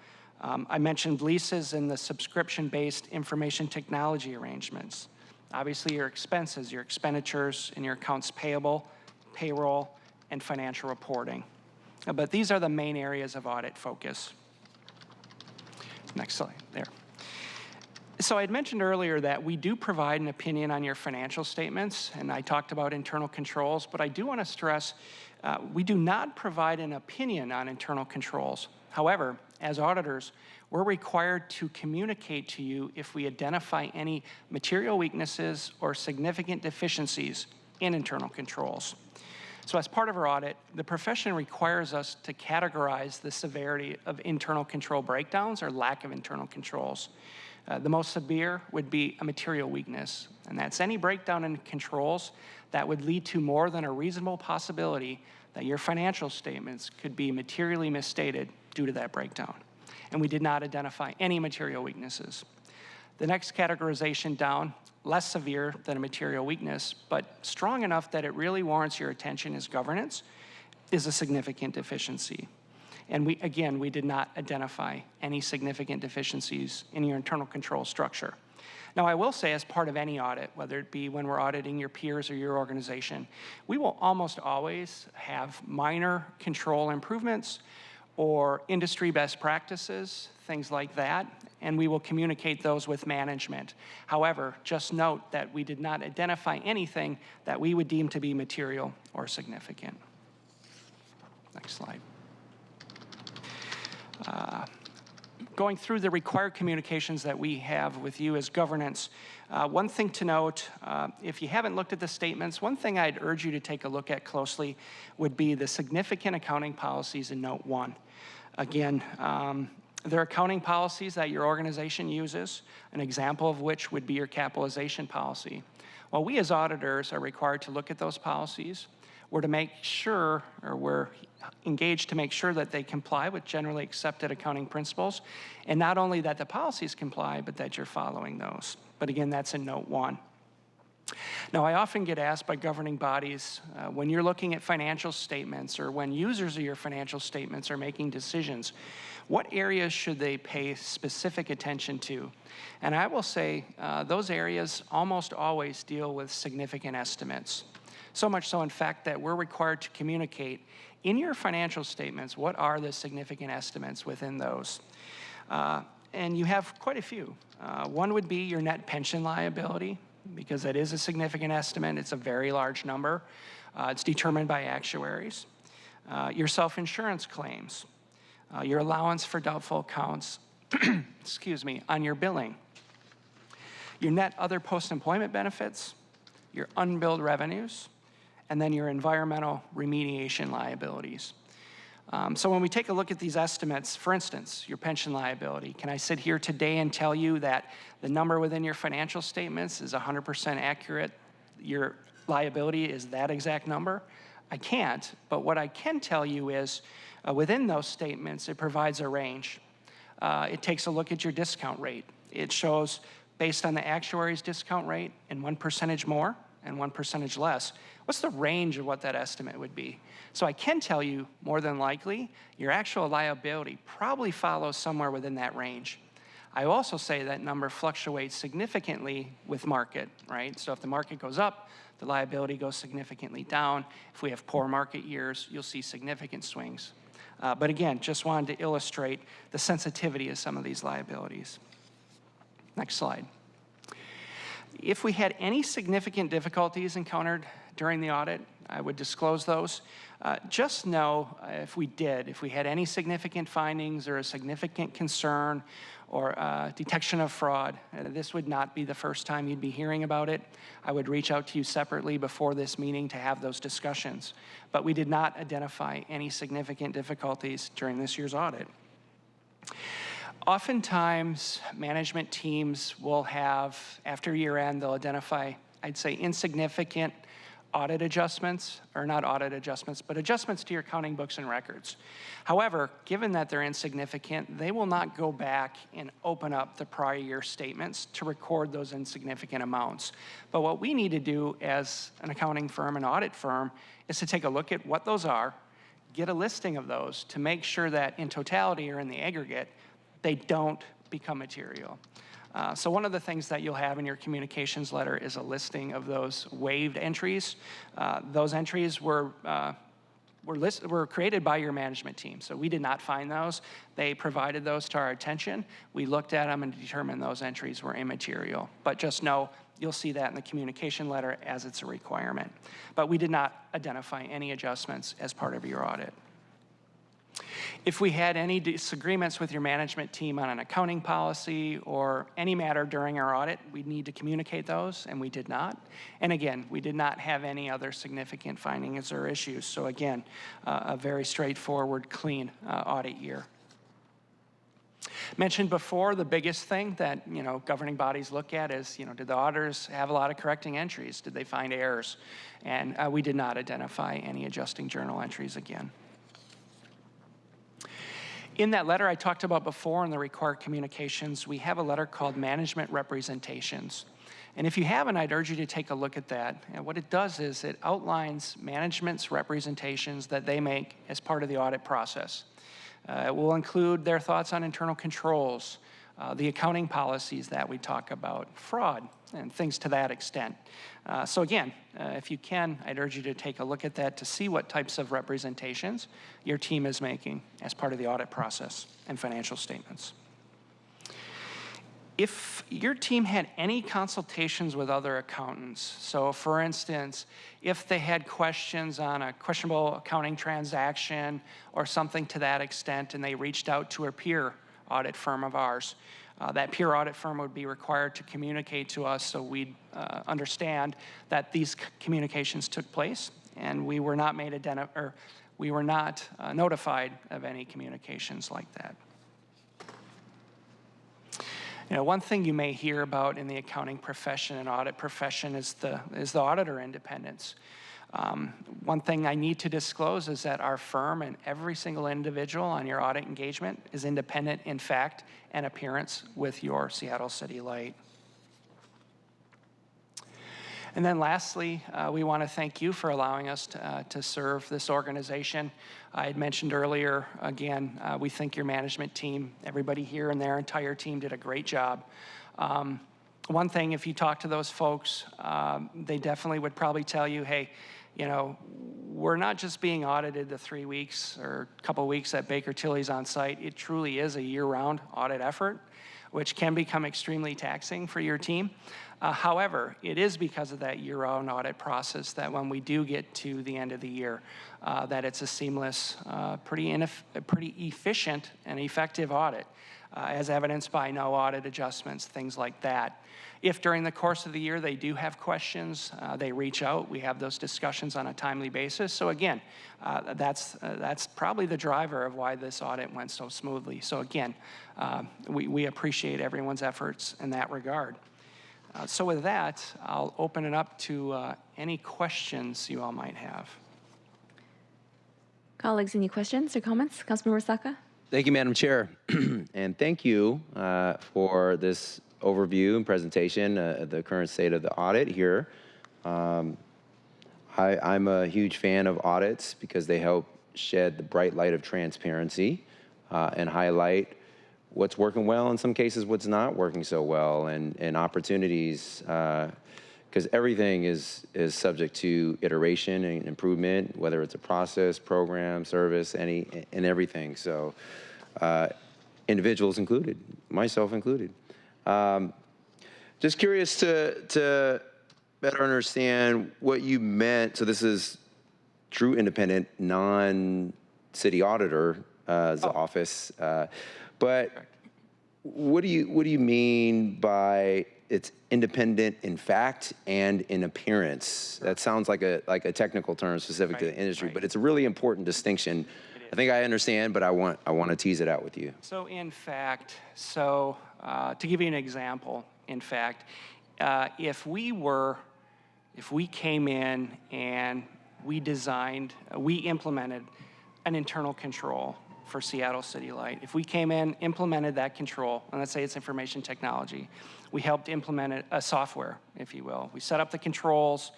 I mentioned leases and the subscription-based information technology arrangements. Obviously your expenses, your expenditures, and your accounts payable, payroll, and financial reporting. But these are the main areas of audit focus. Next slide, there. So I had mentioned earlier that we do provide an opinion on your financial statements, and I talked about internal controls, but I do want to stress we do not provide an opinion on internal controls. However, as auditors, we're required to communicate to you if we identify any material weaknesses or significant deficiencies in internal controls. So as part of our audit, the profession requires us to categorize the severity of internal control breakdowns or lack of internal controls. The most severe would be a material weakness, and that's any breakdown in controls that would lead to more than a reasonable possibility that your financial statements could be materially misstated due to that breakdown. And we did not identify any material weaknesses. The next categorization down, less severe than a material weakness, but strong enough that it really warrants your attention as governance, is a significant deficiency. And we did not identify any significant deficiencies in your internal control structure. Now, I will say as part of any audit, whether it be when we're auditing your peers or your organization, we will almost always have minor control improvements or industry best practices, things like that, and we will communicate those with management. However, just note that we did not identify anything that we would deem to be material or significant. Next slide. Going through the required communications that we have with you as governance, one thing to note, if you haven't looked at the statements, one thing I'd urge you to take a look at closely would be the significant accounting policies in Note 1. Again, there are accounting policies that your organization uses, an example of which would be your capitalization policy. While we as auditors are required to look at those policies, we're engaged to make sure that they comply with generally accepted accounting principles, and not only that the policies comply, but that you're following those. But again, that's in Note 1. Now, I often get asked by governing bodies, when you're looking at financial statements or when users of your financial statements are making decisions, what areas should they pay specific attention to? And I will say those areas almost always deal with significant estimates. So much so, in fact, that we're required to communicate in your financial statements what are the significant estimates within those. And you have quite a few. One would be your net pension liability, because that is a significant estimate. It's a very large number. It's determined by actuaries. Your self-insurance claims, your allowance for doubtful accounts, excuse me, on your billing, your net other post-employment benefits, your unbilled revenues, and then your environmental remediation liabilities. So when we take a look at these estimates, for instance, your pension liability, can I sit here today and tell you that the number within your financial statements is 100% accurate? Your liability is that exact number? I can't, but what I can tell you is within those statements, it provides a range. It takes a look at your discount rate. It shows, based on the actuary's discount rate, and 1% more and 1% less, what's the range of what that estimate would be? So I can tell you, more than likely, your actual liability probably follows somewhere within that range. I also say that number fluctuates significantly with market, right? So if the market goes up, the liability goes significantly down. If we have poor market years, you'll see significant swings. But again, just wanted to illustrate the sensitivity of some of these liabilities. Next slide. If we had any significant difficulties encountered during the audit, I would disclose those. Just know if we had any significant findings or a significant concern or detection of fraud, this would not be the first time you'd be hearing about it. I would reach out to you separately before this meeting to have those discussions. But we did not identify any significant difficulties during this year's audit. Oftentimes, management teams will have, after year end, they'll identify, I'd say, insignificant audit adjustments, or not audit adjustments, but adjustments to your accounting books and records. However, given that they're insignificant, they will not go back and open up the prior year statements to record those insignificant amounts. But what we need to do as an accounting firm, an audit firm, is to take a look at what those are, get a listing of those to make sure that in totality or in the aggregate, they don't become material. So one of the things that you'll have in your communications letter is a listing of those waived entries. Those entries were created by your management team, so we did not find those. They provided those to our attention. We looked at them and determined those entries were immaterial. But just know, you'll see that in the communication letter as it's a requirement. But we did not identify any adjustments as part of your audit. If we had any disagreements with your management team on an accounting policy or any matter during our audit, we'd need to communicate those, and we did not. And again, we did not have any other significant findings or issues. So again, a very straightforward, clean audit year. Mentioned before, the biggest thing that governing bodies look at is, did the auditors have a lot of correcting entries? Did they find errors? And we did not identify any adjusting journal entries again. In that letter I talked about before in the required communications, we have a letter called Management Representations. And if you haven't, I'd urge you to take a look at that. And what it does is it outlines management's representations that they make as part of the audit process. It will include their thoughts on internal controls, the accounting policies that we talk about, fraud, and things to that extent. So again, if you can, I'd urge you to take a look at that to see what types of representations your team is making as part of the audit process and financial statements. If your team had any consultations with other accountants, so for instance, if they had questions on a questionable accounting transaction or something to that extent, and they reached out to a peer audit firm of ours, that peer audit firm would be required to communicate to us so we'd understand that these communications took place, and we were not notified of any communications like that. One thing you may hear about in the accounting profession and audit profession is the auditor independence. One thing I need to disclose is that our firm and every single individual on your audit engagement is independent in fact and appearance with your Seattle City Light. And then lastly, we want to thank you for allowing us to serve this organization. I had mentioned earlier, again, we think your management team, everybody here and their entire team did a great job. One thing, if you talk to those folks, they definitely would probably tell you, hey, you know, we're not just being audited the 3 weeks or a couple weeks that Baker Tilly's on site. It truly is a year-round audit effort, which can become extremely taxing for your team. However, it is because of that year-round audit process that when we do get to the end of the year, that it's a seamless, pretty efficient and effective audit, as evidenced by no audit adjustments, things like that. If during the course of the year they do have questions, they reach out. We have those discussions on a timely basis. So again, that's probably the driver of why this audit went so smoothly. So again, we appreciate everyone's efforts in that regard. So with that, I'll open it up to any questions you all might have. Colleagues, any questions or comments? Councilmember Saka? Thank you, Madam Chair. And thank you for this overview and presentation of the current state of the audit here. I'm a huge fan of audits because they help shed the bright light of transparency and highlight what's working well, in some cases what's not working so well, and opportunities, because everything is subject to iteration and improvement, whether it's a process, program, service, and everything. So individuals included, myself included. Just curious to better understand what you meant. So this is true independent, non-city auditor office. But what do you mean by it's independent in fact and in appearance? That sounds like a technical term specific to the industry, but it's a really important distinction. I think I understand, but I want to tease it out with you. So in fact, to give you an example, in fact, if we came in and we implemented an internal control for Seattle City Light. If we came in, implemented that control, and let's say it's information technology, we helped implement a software, if you will. We set up the controls,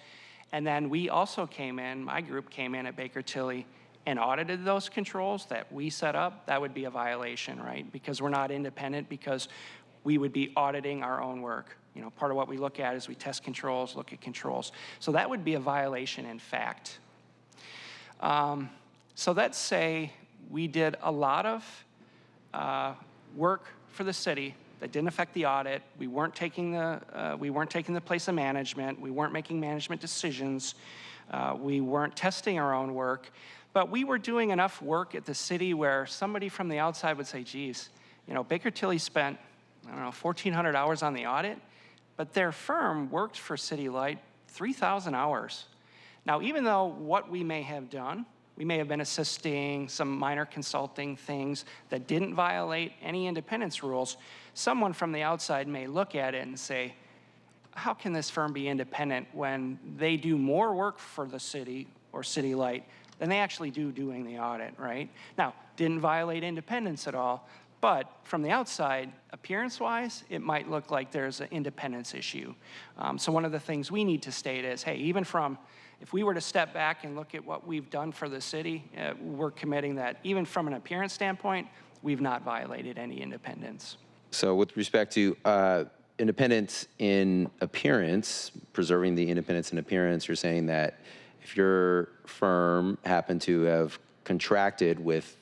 and then we also came in, my group came in at Baker Tilly and audited those controls that we set up. That would be a violation, right? Because we're not independent, because we would be auditing our own work. You know, part of what we look at is we test controls, look at controls. So that would be a violation in fact. So let's say we did a lot of work for the city that didn't affect the audit. We weren't taking the place of management. We weren't making management decisions. We weren't testing our own work. But we were doing enough work at the city where somebody from the outside would say, geez, you know, Baker Tilly spent, I don't know, 1,400 hours on the audit, but their firm worked for City Light 3,000 hours. Now, even though what we may have done, we may have been assisting some minor consulting things that didn't violate any independence rules, someone from the outside may look at it and say, how can this firm be independent when they do more work for the city or City Light than they actually do doing the audit, right? Now, didn't violate independence at all, but from the outside, appearance-wise, it might look like there's an independence issue. So one of the things we need to state is, hey, even from, if we were to step back and look at what we've done for the city, we're committing that even from an appearance standpoint, we've not violated any independence. So with respect to independence in appearance, preserving the independence in appearance, you're saying that if your firm happened to have contracted with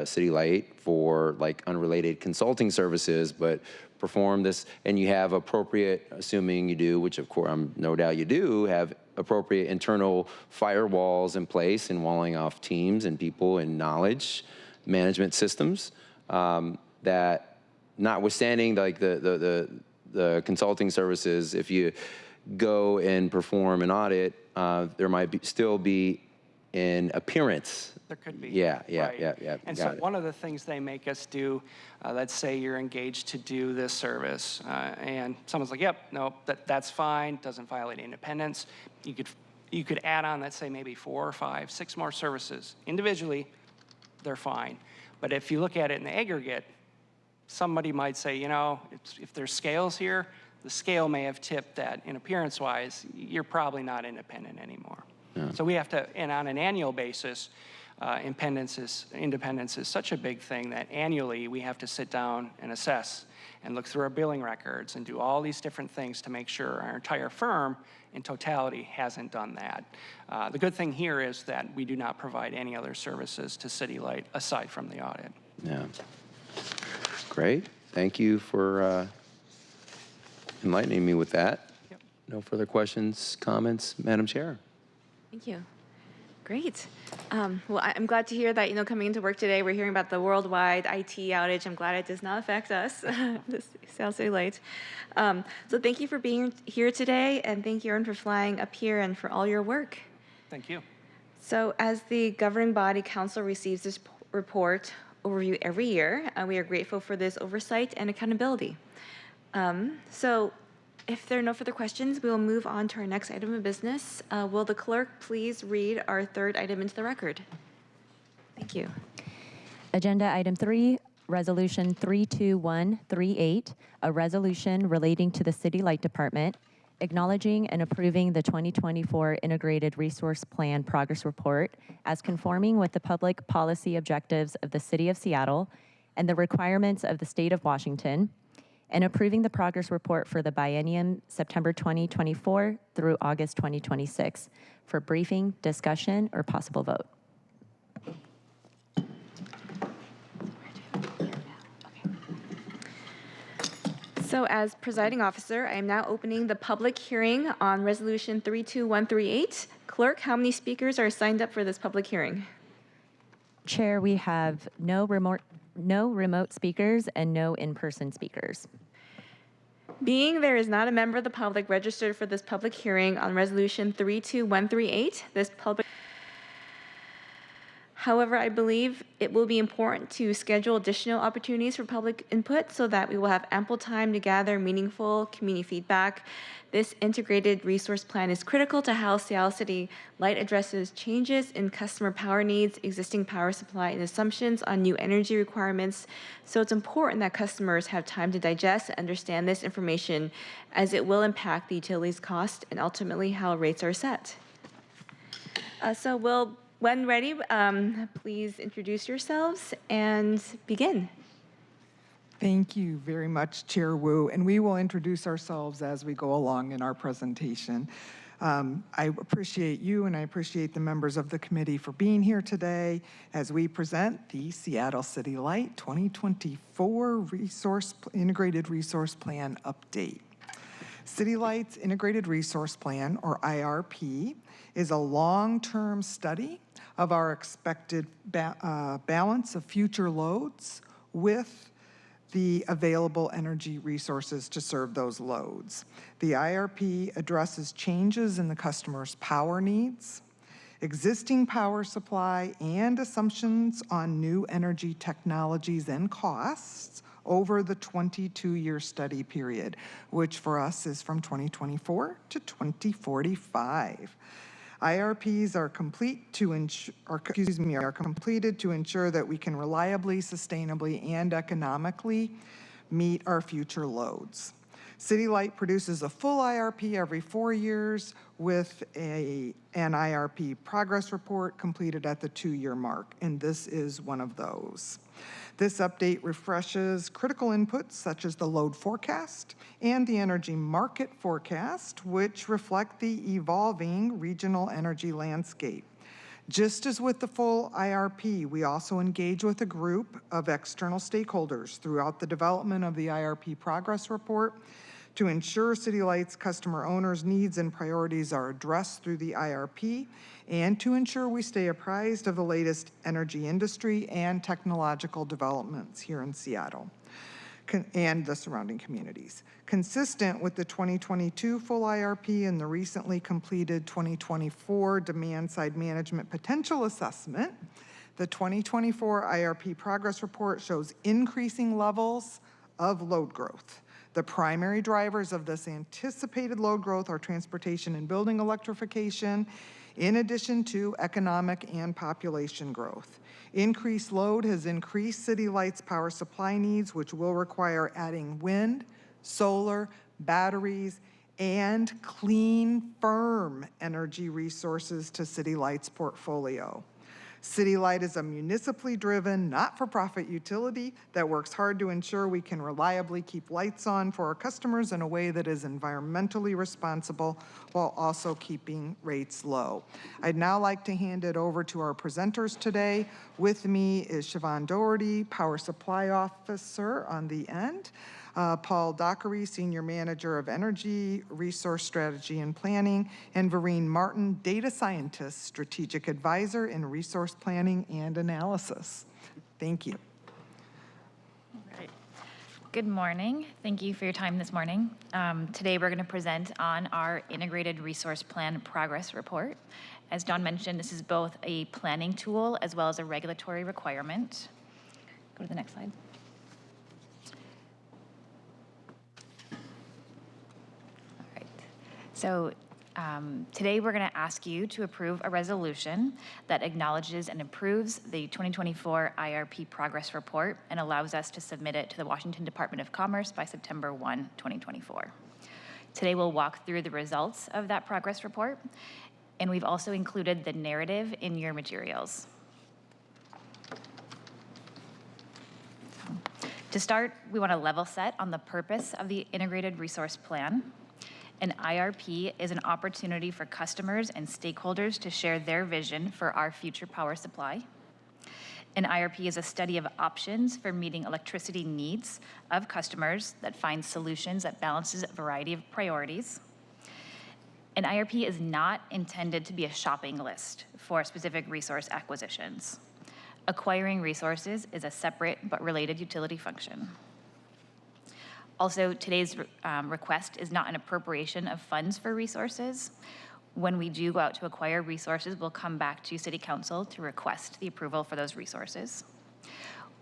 City Light for like unrelated consulting services, but perform this, and you have appropriate, assuming you do, which of course no doubt you do, have appropriate internal firewalls in place and walling off teams and people and knowledge management systems, that notwithstanding like the consulting services, if you go and perform an audit, there might still be an appearance. There could be. Yeah. And so one of the things they make us do, let's say you're engaged to do this service, and someone's like, yep, no, that's fine, doesn't violate independence. You could add on, let's say maybe 4 or 5, 6 more services. Individually, they're fine. But if you look at it in the aggregate, somebody might say, you know, if there's scales here, the scale may have tipped that in appearance-wise, you're probably not independent anymore. Yeah. So we have to, and on an annual basis, independence is such a big thing that annually we have to sit down and assess and look through our billing records and do all these different things to make sure our entire firm in totality hasn't done that. The good thing here is that we do not provide any other services to City Light aside from the audit. Yeah. Great. Thank you for enlightening me with that. Yep. No further questions, comments, Madam Chair? Thank you. Great. Well, I'm glad to hear that, coming into work today, we're hearing about the worldwide IT outage. I'm glad it does not affect us, this Seattle City Light. So thank you for being here today, and thank you, Aaron, for flying up here and for all your work. Thank you. So as the governing body council receives this report overview every year, we are grateful for this oversight and accountability. So if there are no further questions, we will move on to our next item of business. Will the clerk please read our third item into the record? Thank you. Agenda item 3, Resolution 32138, a resolution relating to the City Light Department, acknowledging and approving the 2024 Integrated Resource Plan Progress Report as conforming with the public policy objectives of the City of Seattle and the requirements of the State of Washington, and approving the progress report for the biennium September 2024 through August 2026 for briefing, discussion, or possible vote. So as presiding officer, I am now opening the public hearing on Resolution 32138. Clerk, how many speakers are signed up for this public hearing? Chair, we have no remote speakers and no in-person speakers. Being there is not a member of the public registered for this public hearing on Resolution 32138, However, I believe it will be important to schedule additional opportunities for public input so that we will have ample time to gather meaningful community feedback. This integrated resource plan is critical to how Seattle City Light addresses changes in customer power needs, existing power supply, and assumptions on new energy requirements. So it's important that customers have time to digest and understand this information, as it will impact the utilities cost and ultimately how rates are set. When ready, please introduce yourselves and begin. Thank you very much, Chair Wu, and we will introduce ourselves as we go along in our presentation. I appreciate you and I appreciate the members of the committee for being here today as we present the Seattle City Light 2024 Integrated Resource Plan Update. City Light's Integrated Resource Plan, or IRP, is a long-term study of our expected balance of future loads with the available energy resources to serve those loads. The IRP addresses changes in the customer's power needs, existing power supply, and assumptions on new energy technologies and costs over the 22-year study period, which for us is from 2024 to 2045. IRPs are completed to ensure that we can reliably, sustainably, and economically meet our future loads. City Light produces a full IRP every 4 years with an IRP progress report completed at the 2-year mark, and this is one of those. This update refreshes critical inputs such as the load forecast and the energy market forecast, which reflect the evolving regional energy landscape. Just as with the full IRP, we also engage with a group of external stakeholders throughout the development of the IRP progress report to ensure City Light's customer owners' needs and priorities are addressed through the IRP, and to ensure we stay apprised of the latest energy industry and technological developments here in Seattle and the surrounding communities. Consistent with the 2022 full IRP and the recently completed 2024 demand-side management potential assessment, the 2024 IRP progress report shows increasing levels of load growth. The primary drivers of this anticipated load growth are transportation and building electrification, in addition to economic and population growth. Increased load has increased City Light's power supply needs, which will require adding wind, solar, batteries, and clean, firm energy resources to City Light's portfolio. City Light is a municipally driven, not-for-profit utility that works hard to ensure we can reliably keep lights on for our customers in a way that is environmentally responsible while also keeping rates low. I'd now like to hand it over to our presenters today. With me is Siobhan Doherty, Power Supply Officer on the end, Paul Dockery, Senior Manager of Energy, Resource Strategy and Planning, and Vereen Martin, Data Scientist, Strategic Advisor in Resource Planning and Analysis. Thank you. Right. Good morning. Thank you for your time this morning. Today we're going to present on our Integrated Resource Plan Progress Report. As Dawn mentioned, this is both a planning tool as well as a regulatory requirement. Go to the next slide. So today we're going to ask you to approve a resolution that acknowledges and approves the 2024 IRP progress report and allows us to submit it to the Washington Department of Commerce by September 1, 2024. Today we'll walk through the results of that progress report, and we've also included the narrative in your materials. To start, we want to level set on the purpose of the Integrated Resource Plan. An IRP is an opportunity for customers and stakeholders to share their vision for our future power supply. An IRP is a study of options for meeting electricity needs of customers that finds solutions that balances a variety of priorities. An IRP is not intended to be a shopping list for specific resource acquisitions. Acquiring resources is a separate but related utility function. Also, today's request is not an appropriation of funds for resources. When we do go out to acquire resources, we'll come back to City Council to request the approval for those resources.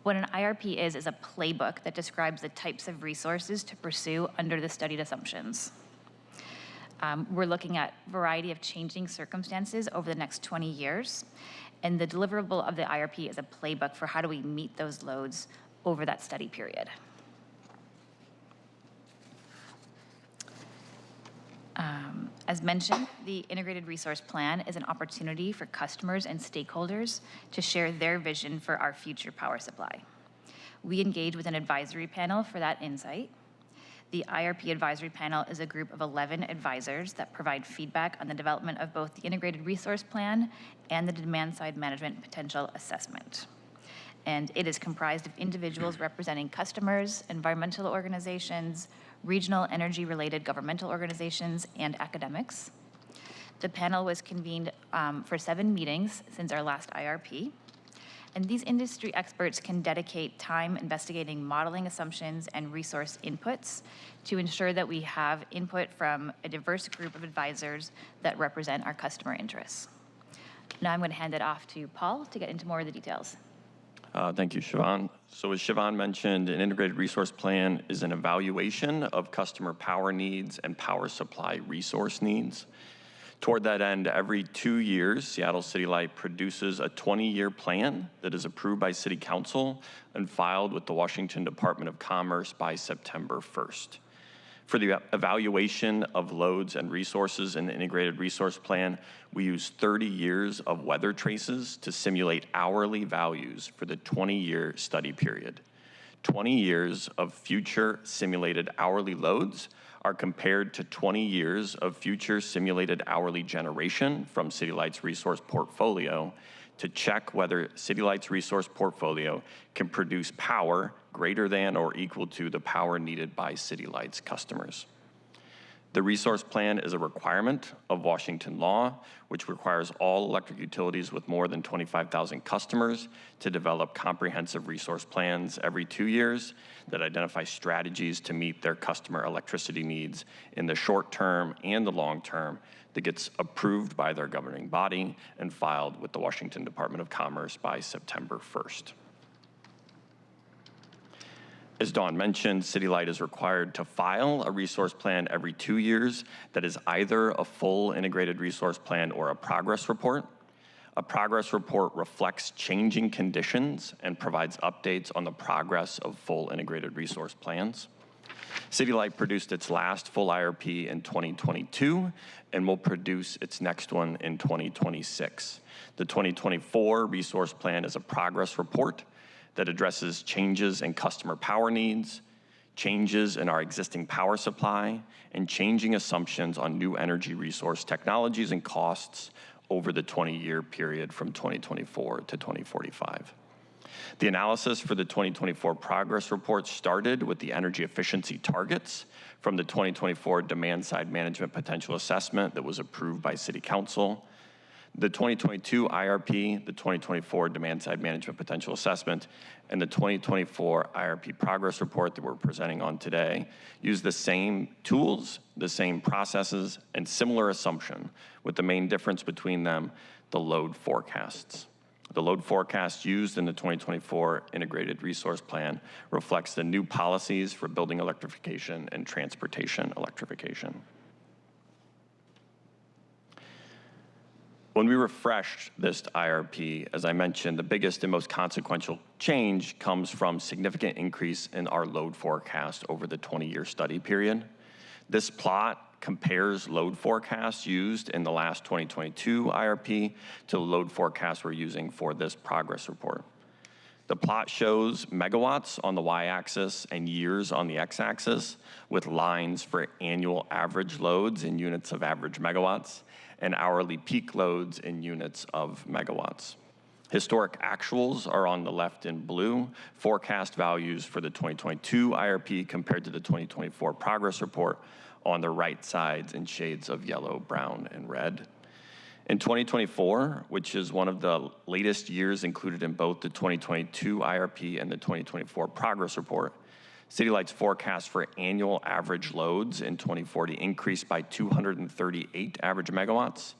What an IRP is a playbook that describes the types of resources to pursue under the studied assumptions. We're looking at a variety of changing circumstances over the next 20 years, and the deliverable of the IRP is a playbook for how do we meet those loads over that study period. As mentioned, the Integrated Resource Plan is an opportunity for customers and stakeholders to share their vision for our future power supply. We engage with an advisory panel for that insight. The IRP advisory panel is a group of 11 advisors that provide feedback on the development of both the Integrated Resource Plan and the Demand-Side Management Potential Assessment. And it is comprised of individuals representing customers, environmental organizations, regional energy-related governmental organizations, and academics. The panel was convened for 7 meetings since our last IRP. And these industry experts can dedicate time investigating modeling assumptions and resource inputs to ensure that we have input from a diverse group of advisors that represent our customer interests. Now I'm going to hand it off to Paul to get into more of the details. Thank you, Siobhan. So as Siobhan mentioned, an integrated resource plan is an evaluation of customer power needs and power supply resource needs. Toward that end, every 2 years, Seattle City Light produces a 20-year plan that is approved by City Council and filed with the Washington Department of Commerce by September 1st. For the evaluation of loads and resources in the Integrated Resource Plan, we use 30 years of weather traces to simulate hourly values for the 20-year study period. 20 years of future simulated hourly loads are compared to 20 years of future simulated hourly generation from City Light's resource portfolio to check whether City Light's resource portfolio can produce power greater than or equal to the power needed by City Light's customers. The resource plan is a requirement of Washington law, which requires all electric utilities with more than 25,000 customers to develop comprehensive resource plans every 2 years that identify strategies to meet their customer electricity needs in the short term and the long term that gets approved by their governing body and filed with the Washington Department of Commerce by September 1st. As Dawn mentioned, City Light is required to file a resource plan every 2 years that is either a full integrated resource plan or a progress report. A progress report reflects changing conditions and provides updates on the progress of full integrated resource plans. City Light produced its last full IRP in 2022 and will produce its next one in 2026. The 2024 resource plan is a progress report that addresses changes in customer power needs, changes in our existing power supply, and changing assumptions on new energy resource technologies and costs over the 20-year period from 2024 to 2045. The analysis for the 2024 progress report started with the energy efficiency targets from the 2024 demand-side management potential assessment that was approved by City Council. The 2022 IRP, the 2024 demand-side management potential assessment, and the 2024 IRP progress report that we're presenting on today use the same tools, the same processes, and similar assumption, with the main difference between them, the load forecasts. The load forecast used in the 2024 Integrated Resource Plan reflects the new policies for building electrification and transportation electrification. When we refreshed this IRP, as I mentioned, the biggest and most consequential change comes from significant increase in our load forecast over the 20-year study period. This plot compares load forecasts used in the last 2022 IRP to the load forecast we're using for this progress report. The plot shows megawatts on the y-axis and years on the x-axis, with lines for annual average loads in units of average megawatts and hourly peak loads in units of megawatts. Historic actuals are on the left in blue, forecast values for the 2022 IRP compared to the 2024 progress report on the right sides in shades of yellow, brown, and red. In 2024, which is one of the latest years included in both the 2022 IRP and the 2024 progress report, City Light's forecast for annual average loads in 2040 increased by 238 average megawatts,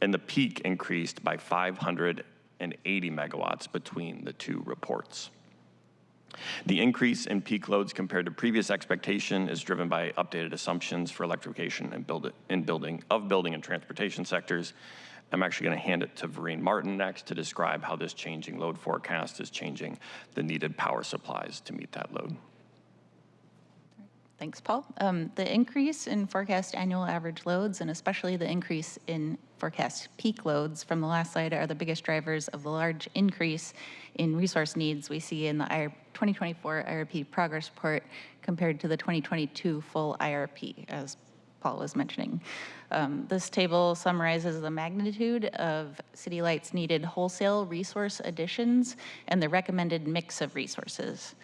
and the peak increased by 580 megawatts between the two reports. The increase in peak loads compared to previous expectation is driven by updated assumptions for electrification and building and transportation sectors. I'm actually going to hand it to Vereen Martin next to describe how this changing load forecast is changing the needed power supplies to meet that load. Thanks, Paul. The increase in forecast annual average loads, and especially the increase in forecast peak loads from the last slide, are the biggest drivers of the large increase in resource needs we see in the 2024 IRP progress report compared to the 2022 full IRP, as Paul was mentioning. This table summarizes the magnitude of City Light's needed wholesale resource additions and the recommended mix of resources.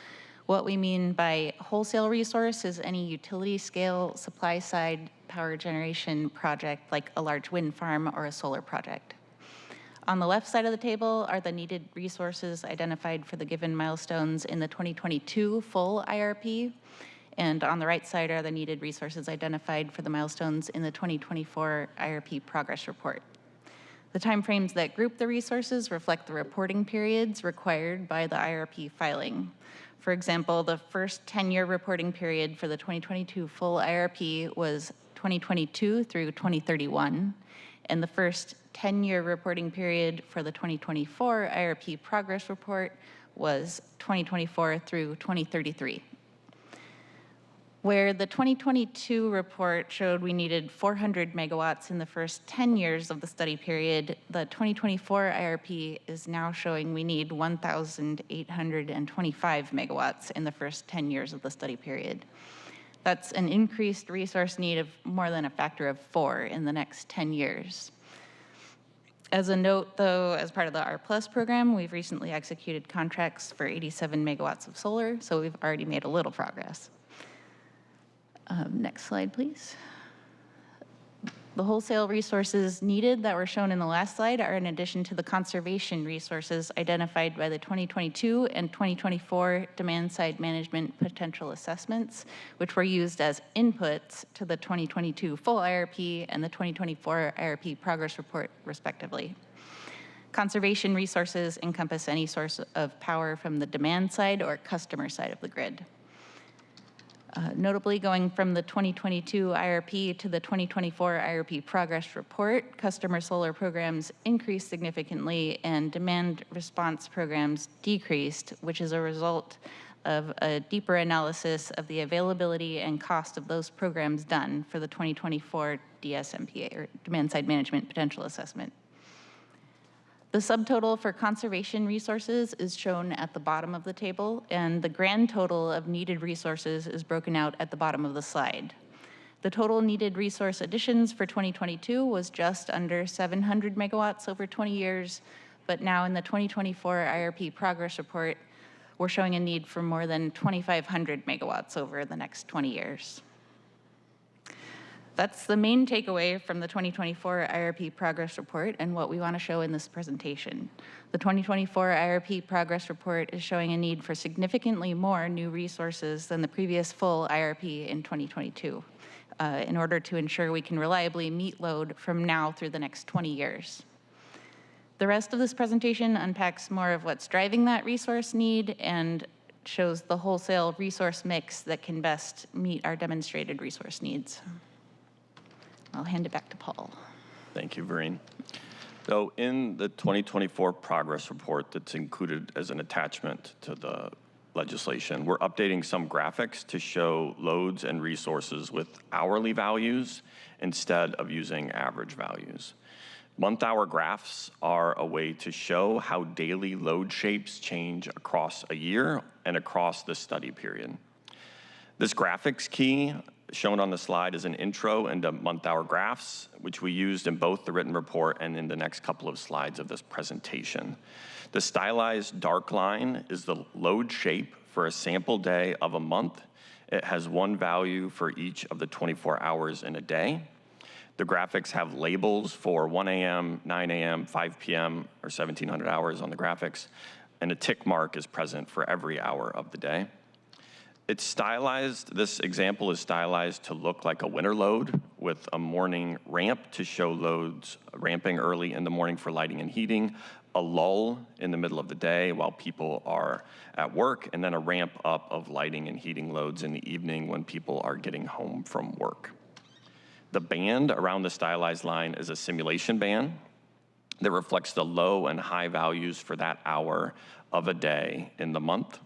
What we mean by wholesale resource is any utility scale supply side power generation project like a large wind farm or a solar project. On the left side of the table are the needed resources identified for the given milestones in the 2022 full IRP, and on the right side are the needed resources identified for the milestones in the 2024 IRP progress report. The timeframes that group the resources reflect the reporting periods required by the IRP filing. For example, the first 10-year reporting period for the 2022 full IRP was 2022 through 2031, and the first 10-year reporting period for the 2024 IRP progress report was 2024 through 2033. Where the 2022 report showed we needed 400 megawatts in the first 10 years of the study period, the 2024 IRP is now showing we need 1,825 megawatts in the first 10 years of the study period. That's an increased resource need of more than a factor of 4 in the next 10 years. As a note, though, as part of the R+ program, we've recently executed contracts for 87 megawatts of solar, so we've already made a little progress. Next slide, please. The wholesale resources needed that were shown in the last slide are in addition to the conservation resources identified by the 2022 and 2024 demand-side management potential assessments, which were used as inputs to the 2022 full IRP and the 2024 IRP progress report, respectively. Conservation resources encompass any source of power from the demand side or customer side of the grid. Notably, going from the 2022 IRP to the 2024 IRP progress report, customer solar programs increased significantly and demand response programs decreased, which is a result of a deeper analysis of the availability and cost of those programs done for the 2024 DSMPA, or Demand Side Management Potential Assessment. The subtotal for conservation resources is shown at the bottom of the table, and the grand total of needed resources is broken out at the bottom of the slide. The total needed resource additions for 2022 was just under 700 megawatts over 20 years, but now in the 2024 IRP progress report, we're showing a need for more than 2,500 megawatts over the next 20 years. That's the main takeaway from the 2024 IRP progress report and what we want to show in this presentation. The 2024 IRP progress report is showing a need for significantly more new resources than the previous full IRP in 2022 in order to ensure we can reliably meet load from now through the next 20 years. The rest of this presentation unpacks more of what's driving that resource need and shows the wholesale resource mix that can best meet our demonstrated resource needs. I'll hand it back to Paul. Thank you, Vereen. So in the 2024 progress report that's included as an attachment to the legislation, we're updating some graphics to show loads and resources with hourly values instead of using average values. Month-hour graphs are a way to show how daily load shapes change across a year and across the study period. This graphics key shown on the slide is an intro into month-hour graphs, which we used in both the written report and in the next couple of slides of this presentation. The stylized dark line is the load shape for a sample day of a month. It has one value for each of the 24 hours in a day. The graphics have labels for 1 a.m., 9 a.m., 5 p.m., or 1700 hours on the graphics, and a tick mark is present for every hour of the day. It's stylized, this example is stylized to look like a winter load with a morning ramp to show loads ramping early in the morning for lighting and heating, a lull in the middle of the day while people are at work, and then a ramp up of lighting and heating loads in the evening when people are getting home from work. The band around the stylized line is a simulation band that reflects the low and high values for that hour of a day in the month.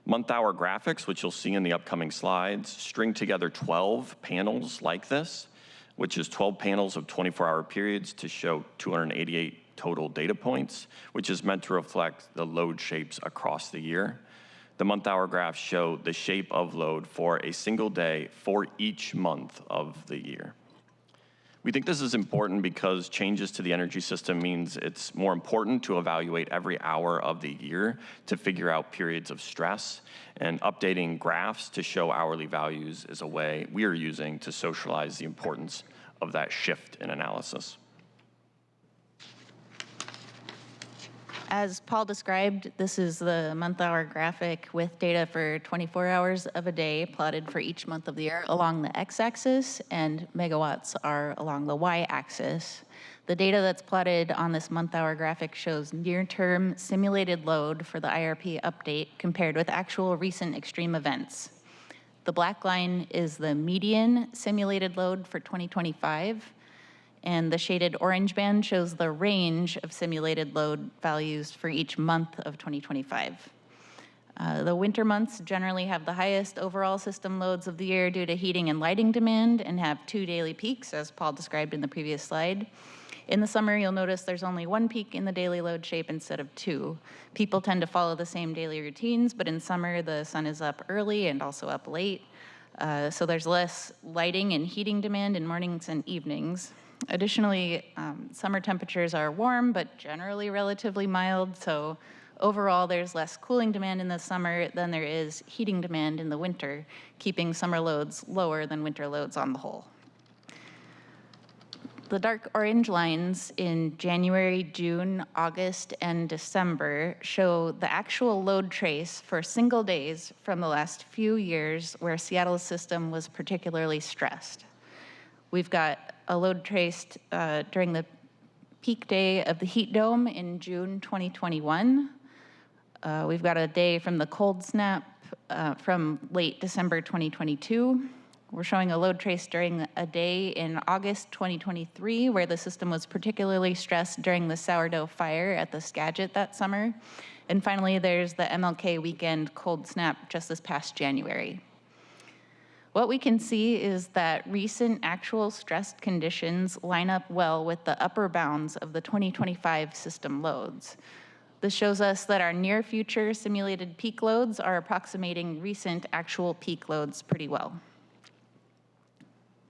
Month-hour graphics, which you'll see in the upcoming slides, string together 12 panels like this, which is 12 panels of 24-hour periods to show 288 total data points, which is meant to reflect the load shapes across the year. The month-hour graphs show the shape of load for a single day for each month of the year. We think this is important because changes to the energy system means it's more important to evaluate every hour of the year to figure out periods of stress, and updating graphs to show hourly values is a way we are using to socialize the importance of that shift in analysis. As Paul described, this is the month-hour graphic with data for 24 hours of a day plotted for each month of the year along the x-axis, and megawatts are along the y-axis. The data that's plotted on this month-hour graphic shows near-term simulated load for the IRP update compared with actual recent extreme events. The black line is the median simulated load for 2025. And the shaded orange band shows the range of simulated load values for each month of 2025. The winter months generally have the highest overall system loads of the year due to heating and lighting demand and have 2 daily peaks, as Paul described in the previous slide. In the summer, you'll notice there's only 1 peak in the daily load shape instead of 2. People tend to follow the same daily routines, but in summer, the sun is up early and also up late. So there's less lighting and heating demand in mornings and evenings. Additionally, summer temperatures are warm, but generally relatively mild, so overall there's less cooling demand in the summer than there is heating demand in the winter, keeping summer loads lower than winter loads on the whole. The dark orange lines in January, June, August, and December show the actual load trace for single days from the last few years where Seattle's system was particularly stressed. We've got a load traced during the peak day of the heat dome in June 2021. We've got a day from the cold snap from late December 2022. We're showing a load trace during a day in August 2023 where the system was particularly stressed during the sourdough fire at the Skagit that summer. And finally, there's the MLK weekend cold snap just this past January. What we can see is that recent actual stressed conditions line up well with the upper bounds of the 2025 system loads. This shows us that our near future simulated peak loads are approximating recent actual peak loads pretty well.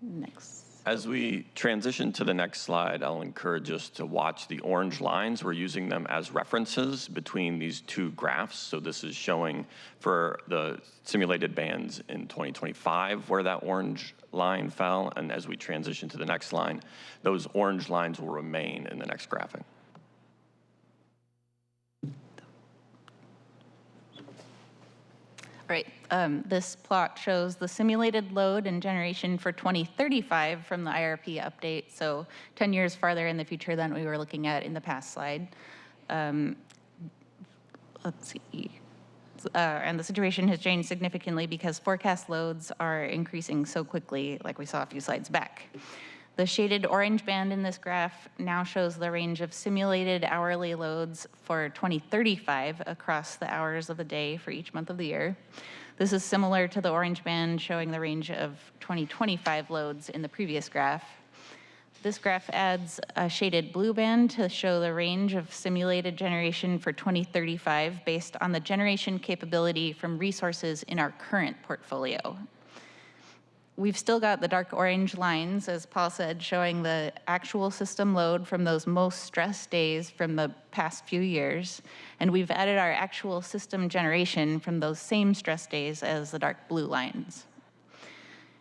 Next. As we transition to the next slide, I'll encourage us to watch the orange lines. We're using them as references between these two graphs. So this is showing for the simulated bands in 2025 where that orange line fell. And as we transition to the next line, those orange lines will remain in the next graphic. Right, this plot shows the simulated load and generation for 2035 from the IRP update, so 10 years farther in the future than we were looking at in the past slide. Let's see. And the situation has changed significantly because forecast loads are increasing so quickly, like we saw a few slides back. The shaded orange band in this graph now shows the range of simulated hourly loads for 2035 across the hours of the day for each month of the year. This is similar to the orange band showing the range of 2025 loads in the previous graph. This graph adds a shaded blue band to show the range of simulated generation for 2035 based on the generation capability from resources in our current portfolio. We've still got the dark orange lines, as Paul said, showing the actual system load from those most stressed days from the past few years. And we've added our actual system generation from those same stress days as the dark blue lines.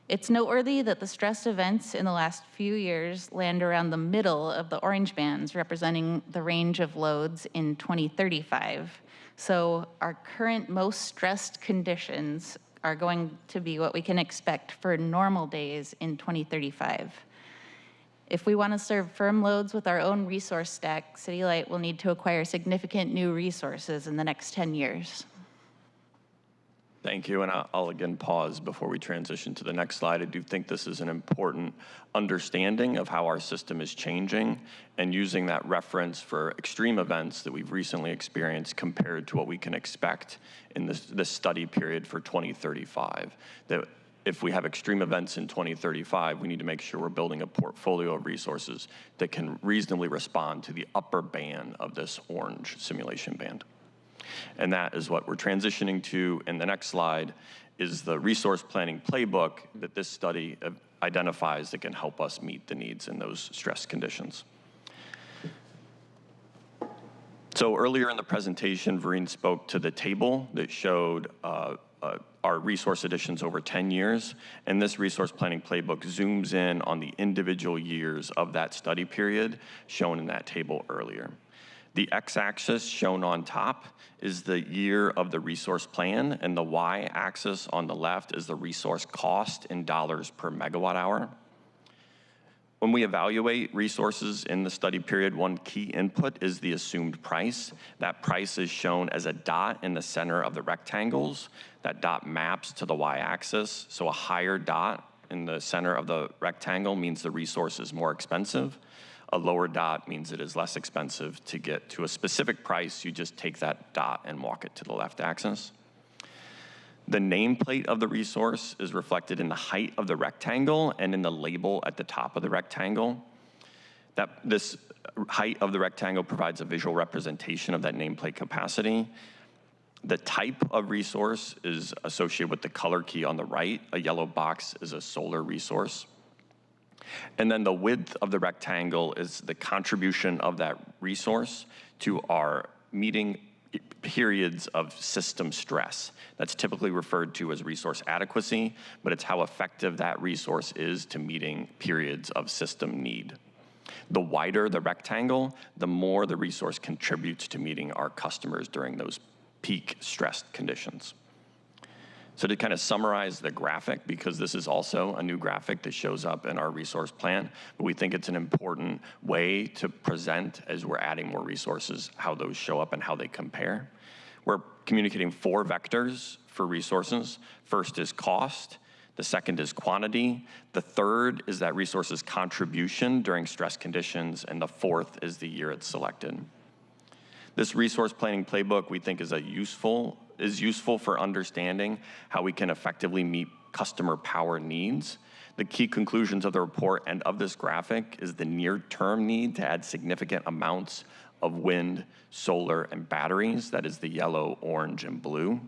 It's noteworthy that the stress events in the last few years land around the middle of the orange bands, representing the range of loads in 2035. So our current most stressed conditions are going to be what we can expect for normal days in 2035. If we want to serve firm loads with our own resource stack, City Light will need to acquire significant new resources in the next 10 years. Thank you, and I'll again pause before we transition to the next slide. I do think this is an important understanding of how our system is changing and using that reference for extreme events that we've recently experienced compared to what we can expect in this study period for 2035. That if we have extreme events in 2035, we need to make sure we're building a portfolio of resources that can reasonably respond to the upper band of this orange simulation band. And that is what we're transitioning to in the next slide, is the resource planning playbook that this study identifies that can help us meet the needs in those stress conditions. So earlier in the presentation, Vereen spoke to the table that showed our resource additions over 10 years, and this resource planning playbook zooms in on the individual years of that study period shown in that table earlier. The x-axis shown on top is the year of the resource plan, and the y-axis on the left is the resource cost in dollars per megawatt hour. When we evaluate resources in the study period, one key input is the assumed price. That price is shown as a dot in the center of the rectangles. That dot maps to the y-axis, so a higher dot in the center of the rectangle means the resource is more expensive. A lower dot means it is less expensive. To get to a specific price, you just take that dot and walk it to the left axis. The nameplate of the resource is reflected in the height of the rectangle and in the label at the top of the rectangle. This height of the rectangle provides a visual representation of that nameplate capacity. The type of resource is associated with the color key on the right. A yellow box is a solar resource. And then the width of the rectangle is the contribution of that resource to our meeting periods of system stress. That's typically referred to as resource adequacy, but it's how effective that resource is to meeting periods of system need. The wider the rectangle, the more the resource contributes to meeting our customers during those peak stressed conditions. So to kind of summarize the graphic, because this is also a new graphic that shows up in our resource plan, but we think it's an important way to present as we're adding more resources, how those show up and how they compare. We're communicating 4 vectors for resources. First is cost. The second is quantity. The third is that resource's contribution during stress conditions. And the fourth is the year it's selected. This resource planning playbook we think is useful for understanding how we can effectively meet customer power needs. The key conclusions of the report and of this graphic is the near-term need to add significant amounts of wind, solar, and batteries. That is the yellow, orange, and blue.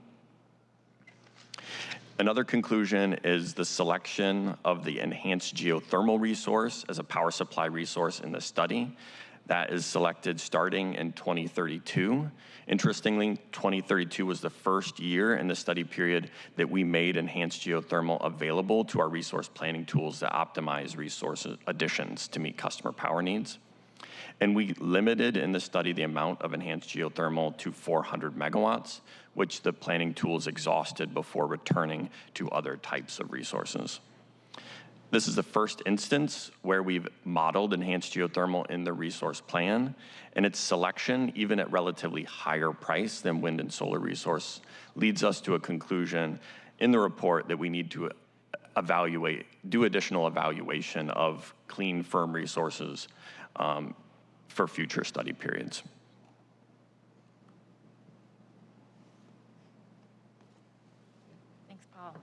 Another conclusion is the selection of the enhanced geothermal resource as a power supply resource in the study. That is selected starting in 2032. Interestingly, 2032 was the first year in the study period that we made enhanced geothermal available to our resource planning tools that optimize resource additions to meet customer power needs. And we limited in the study the amount of enhanced geothermal to 400 megawatts, which the planning tools exhausted before returning to other types of resources. This is the first instance where we've modeled enhanced geothermal in the resource plan, and its selection, even at relatively higher price than wind and solar resource, leads us to a conclusion in the report that we need to do additional evaluation of clean, firm resources for future study periods. Thanks, Paul.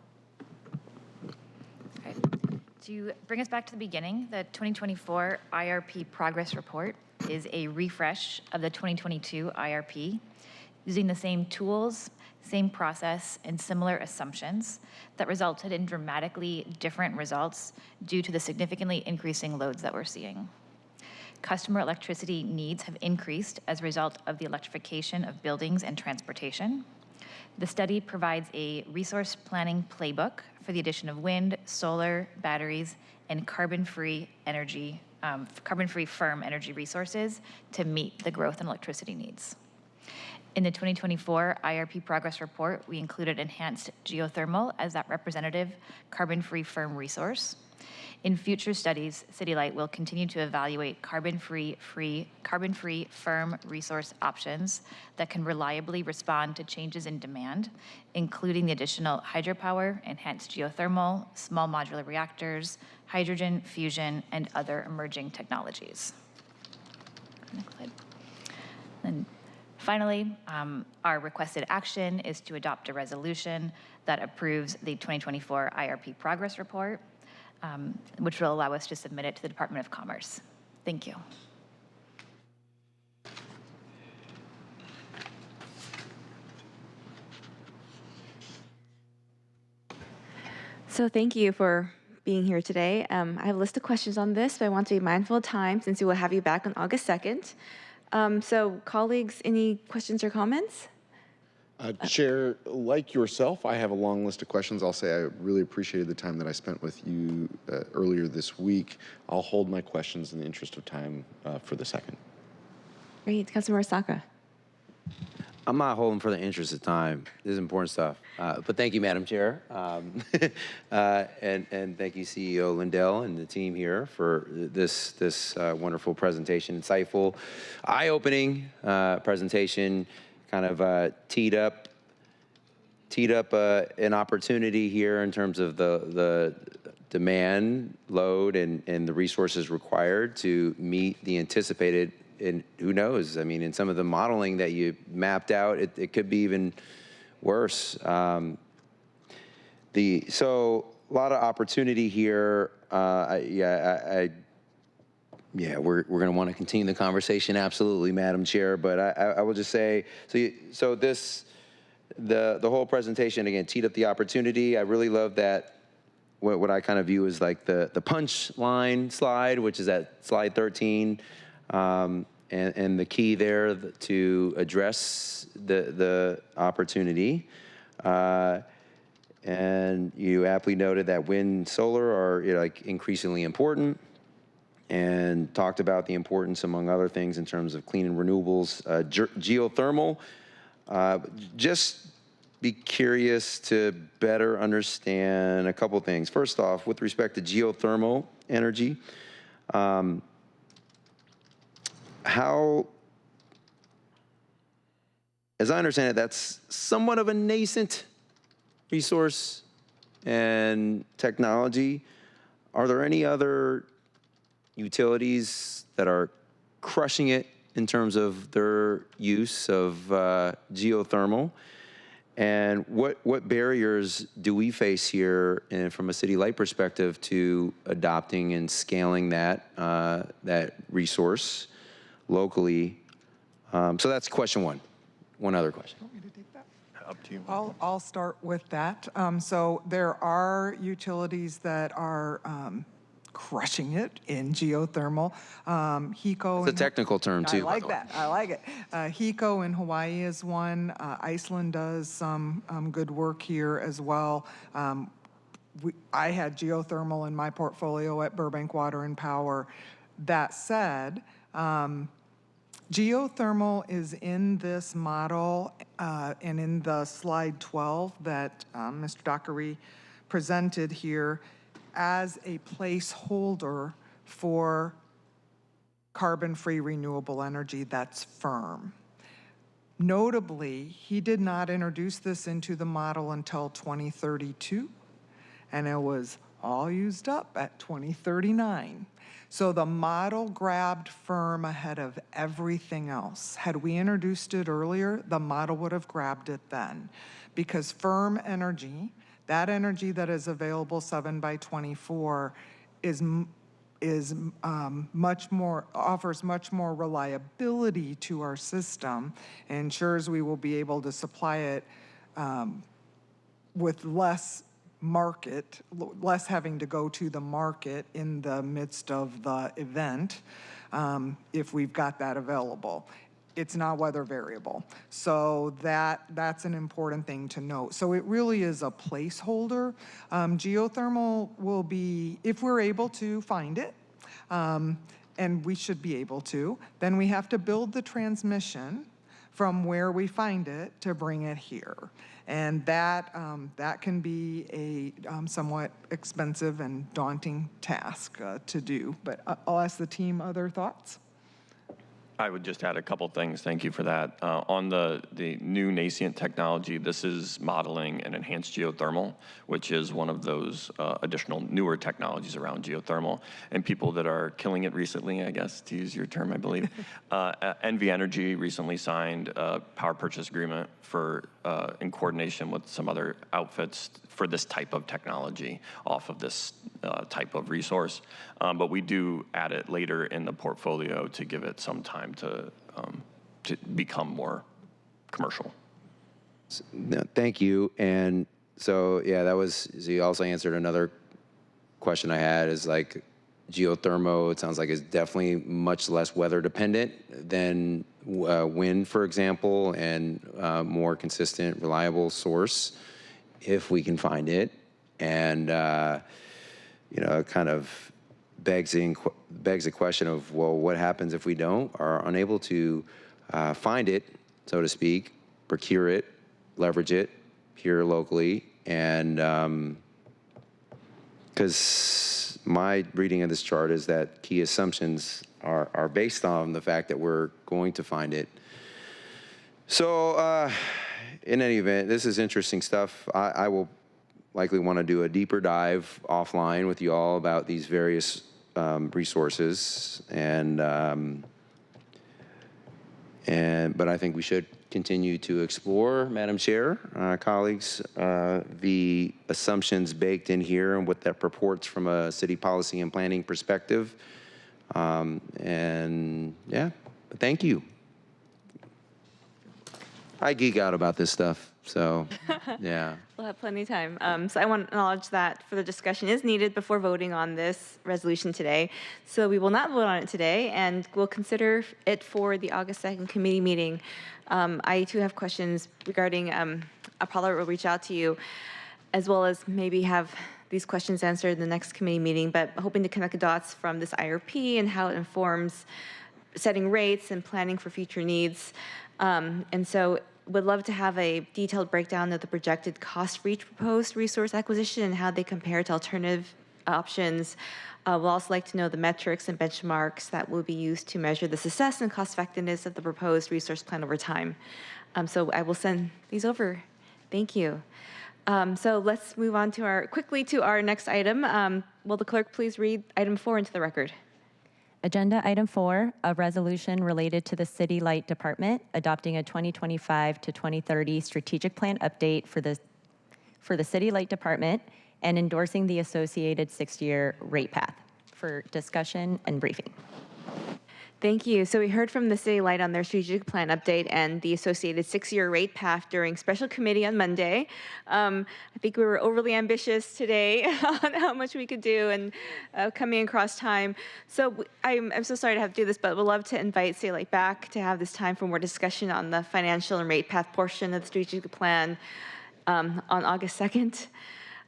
Okay. To bring us back to the beginning, the 2024 IRP progress report is a refresh of the 2022 IRP using the same tools, same process, and similar assumptions that resulted in dramatically different results due to the significantly increasing loads that we're seeing. Customer electricity needs have increased as a result of the electrification of buildings and transportation. The study provides a resource planning playbook for the addition of wind, solar, batteries, and carbon-free firm energy resources to meet the growth in electricity needs. In the 2024 IRP progress report, we included enhanced geothermal as that representative carbon-free firm resource. In future studies, City Light will continue to evaluate carbon-free firm resource options that can reliably respond to changes in demand, including the additional hydropower, enhanced geothermal, small modular reactors, hydrogen, fusion, and other emerging technologies. Next slide. And finally, our requested action is to adopt a resolution that approves the 2024 IRP progress report, which will allow us to submit it to the Department of Commerce. Thank you. So thank you for being here today. I have a list of questions on this, but I want to be mindful of time since we will have you back on August 2nd. So colleagues, any questions or comments? Chair, like yourself, I have a long list of questions. I'll say I really appreciated the time that I spent with you earlier this week. I'll hold my questions in the interest of time for the second. Great. Councilmember Saka. I'm not holding for the interest of time. This is important stuff. But thank you, Madam Chair. And thank you, CEO Lindell and the team here for this wonderful presentation, insightful, eye-opening presentation, kind of teed up an opportunity here in terms of the demand, load, and the resources required to meet the anticipated. And who knows? I mean, in some of the modeling that you mapped out, it could be even worse. So a lot of opportunity here. We're going to want to continue the conversation, absolutely, Madam Chair. But I will just say, so the whole presentation again teed up the opportunity. I really love that. What I kind of view as like the punchline slide, which is at slide 13. And the key there to address the opportunity. And you aptly noted that wind, solar are like increasingly important, and talked about the importance, among other things, in terms of clean and renewables, geothermal. Just be curious to better understand a couple things. First off, with respect to geothermal energy, how, as I understand it, that's somewhat of a nascent resource and technology. Are there any other utilities that are crushing it in terms of their use of geothermal. And what barriers do we face here from a City Light perspective to adopting and scaling that, that resource locally? So that's question one. One other question. Want me to take that? Up to you. I'll start with that. So there are utilities that are crushing it in geothermal. HECO. It's a technical term too. I like that. I like it. HECO in Hawaii is one. Iceland does some good work here as well. I had geothermal in my portfolio at Burbank Water and Power. That said, geothermal is in this model and in the slide 12 that Mr. Dockery presented here as a placeholder for carbon-free renewable energy that's firm. Notably, he did not introduce this into the model until 2032, and it was all used up at 2039. So the model grabbed firm ahead of everything else. Had we introduced it earlier, the model would have grabbed it then. Because firm energy, that energy that is available 7 by 24 is much more, offers much more reliability to our system and ensures we will be able to supply it with less having to go to the market in the midst of the event if we've got that available. It's not weather variable. So that's an important thing to note. So it really is a placeholder. Geothermal will be, if we're able to find it, and we should be able to, then we have to build the transmission from where we find it to bring it here. And that can be a somewhat expensive and daunting task to do. But I'll ask the team other thoughts. I would just add a couple things. Thank you for that. On the new nascent technology, this is modeling an enhanced geothermal, which is one of those additional newer technologies around geothermal. And people that are killing it recently, I guess, to use your term, I believe, NV Energy recently signed a power purchase agreement for, in coordination with some other outfits for this type of technology off of this type of resource. But we do add it later in the portfolio to give it some time to become more commercial. No, thank you. And so, yeah, that was, so you also answered another question I had is like geothermal, it sounds like it's definitely much less weather dependent than wind, for example, and more consistent, reliable source if we can find it. And, you know, it kind of begs the question of, well, what happens if we don't, are unable to find it, so to speak, procure it, leverage it here locally, and because my reading of this chart is that key assumptions are based on the fact that we're going to find it. So in any event, this is interesting stuff. I will likely want to do a deeper dive offline with you all about these various resources, but I think we should continue to explore, Madam Chair, colleagues, the assumptions baked in here and what that purports from a city policy and planning perspective. And yeah, but thank you. I geek out about this stuff, so yeah. We'll have plenty of time. So I want to acknowledge that further discussion is needed before voting on this resolution today. So we will not vote on it today, and we'll consider it for the August 2nd committee meeting. I too have questions regarding, Apollo will reach out to you, as well as maybe have these questions answered in the next committee meeting, but hoping to connect the dots from this IRP and how it informs setting rates and planning for future needs. And so would love to have a detailed breakdown of the projected cost for each proposed resource acquisition and how they compare to alternative options. We'll also like to know the metrics and benchmarks that will be used to measure the success and cost effectiveness of the proposed resource plan over time. So I will send these over. Thank you. So let's move on to quickly to our next item. Will the clerk please read item 4 into the record? Agenda item 4, a resolution related to the City Light Department adopting a 2025 to 2030 strategic plan update for the City Light Department and endorsing the associated 6-year rate path. For discussion and briefing. Thank you. So we heard from the City Light on their strategic plan update and the associated 6-year rate path during special committee on Monday. I think we were overly ambitious today on how much we could do and coming across time. So I'm so sorry to have to do this, but we'd love to invite City Light back to have this time for more discussion on the financial and rate path portion of the strategic plan on August 2nd.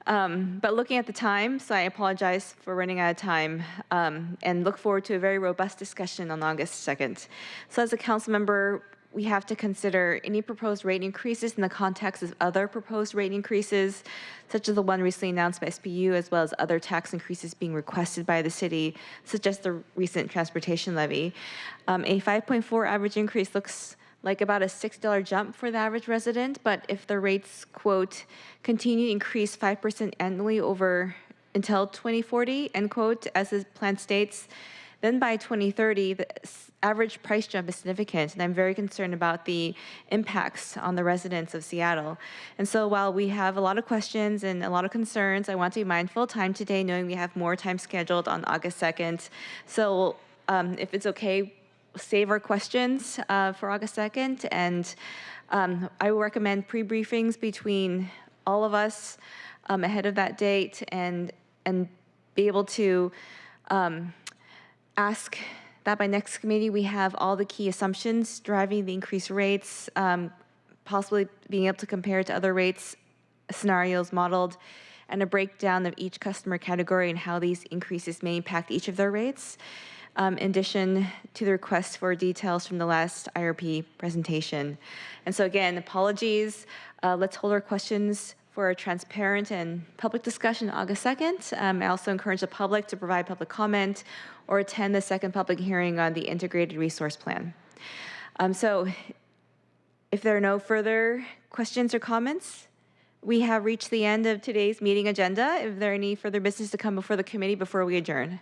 But looking at the time, so I apologize for running out of time, and look forward to a very robust discussion on August 2nd. So as a council member, we have to consider any proposed rate increases in the context of other proposed rate increases, such as the one recently announced by SPU, as well as other tax increases being requested by the city, such as the recent transportation levy. A 5.4 average increase looks like about a $6 jump for the average resident, but if the rates, quote, continue to increase 5% annually over until 2040, end quote, as the plan states, then by 2030, the average price jump is significant, and I'm very concerned about the impacts on the residents of Seattle. And so while we have a lot of questions and a lot of concerns, I want to be mindful of time today, knowing we have more time scheduled on August 2nd. So if it's okay, save our questions for August 2nd, and I will recommend pre-briefings between all of us ahead of that date and be able to ask that by next committee we have all the key assumptions driving the increased rates, possibly being able to compare to other rates scenarios modeled, and a breakdown of each customer category and how these increases may impact each of their rates. In addition to the request for details from the last IRP presentation. And so again, apologies. Let's hold our questions for a transparent and public discussion on August 2nd. I also encourage the public to provide public comment or attend the second public hearing on the integrated resource plan. So if there are no further questions or comments, we have reached the end of today's meeting agenda. If there are any further business to come before the committee before we adjourn.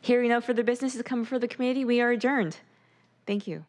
Hearing no further business to come before the committee, we are adjourned. Thank you.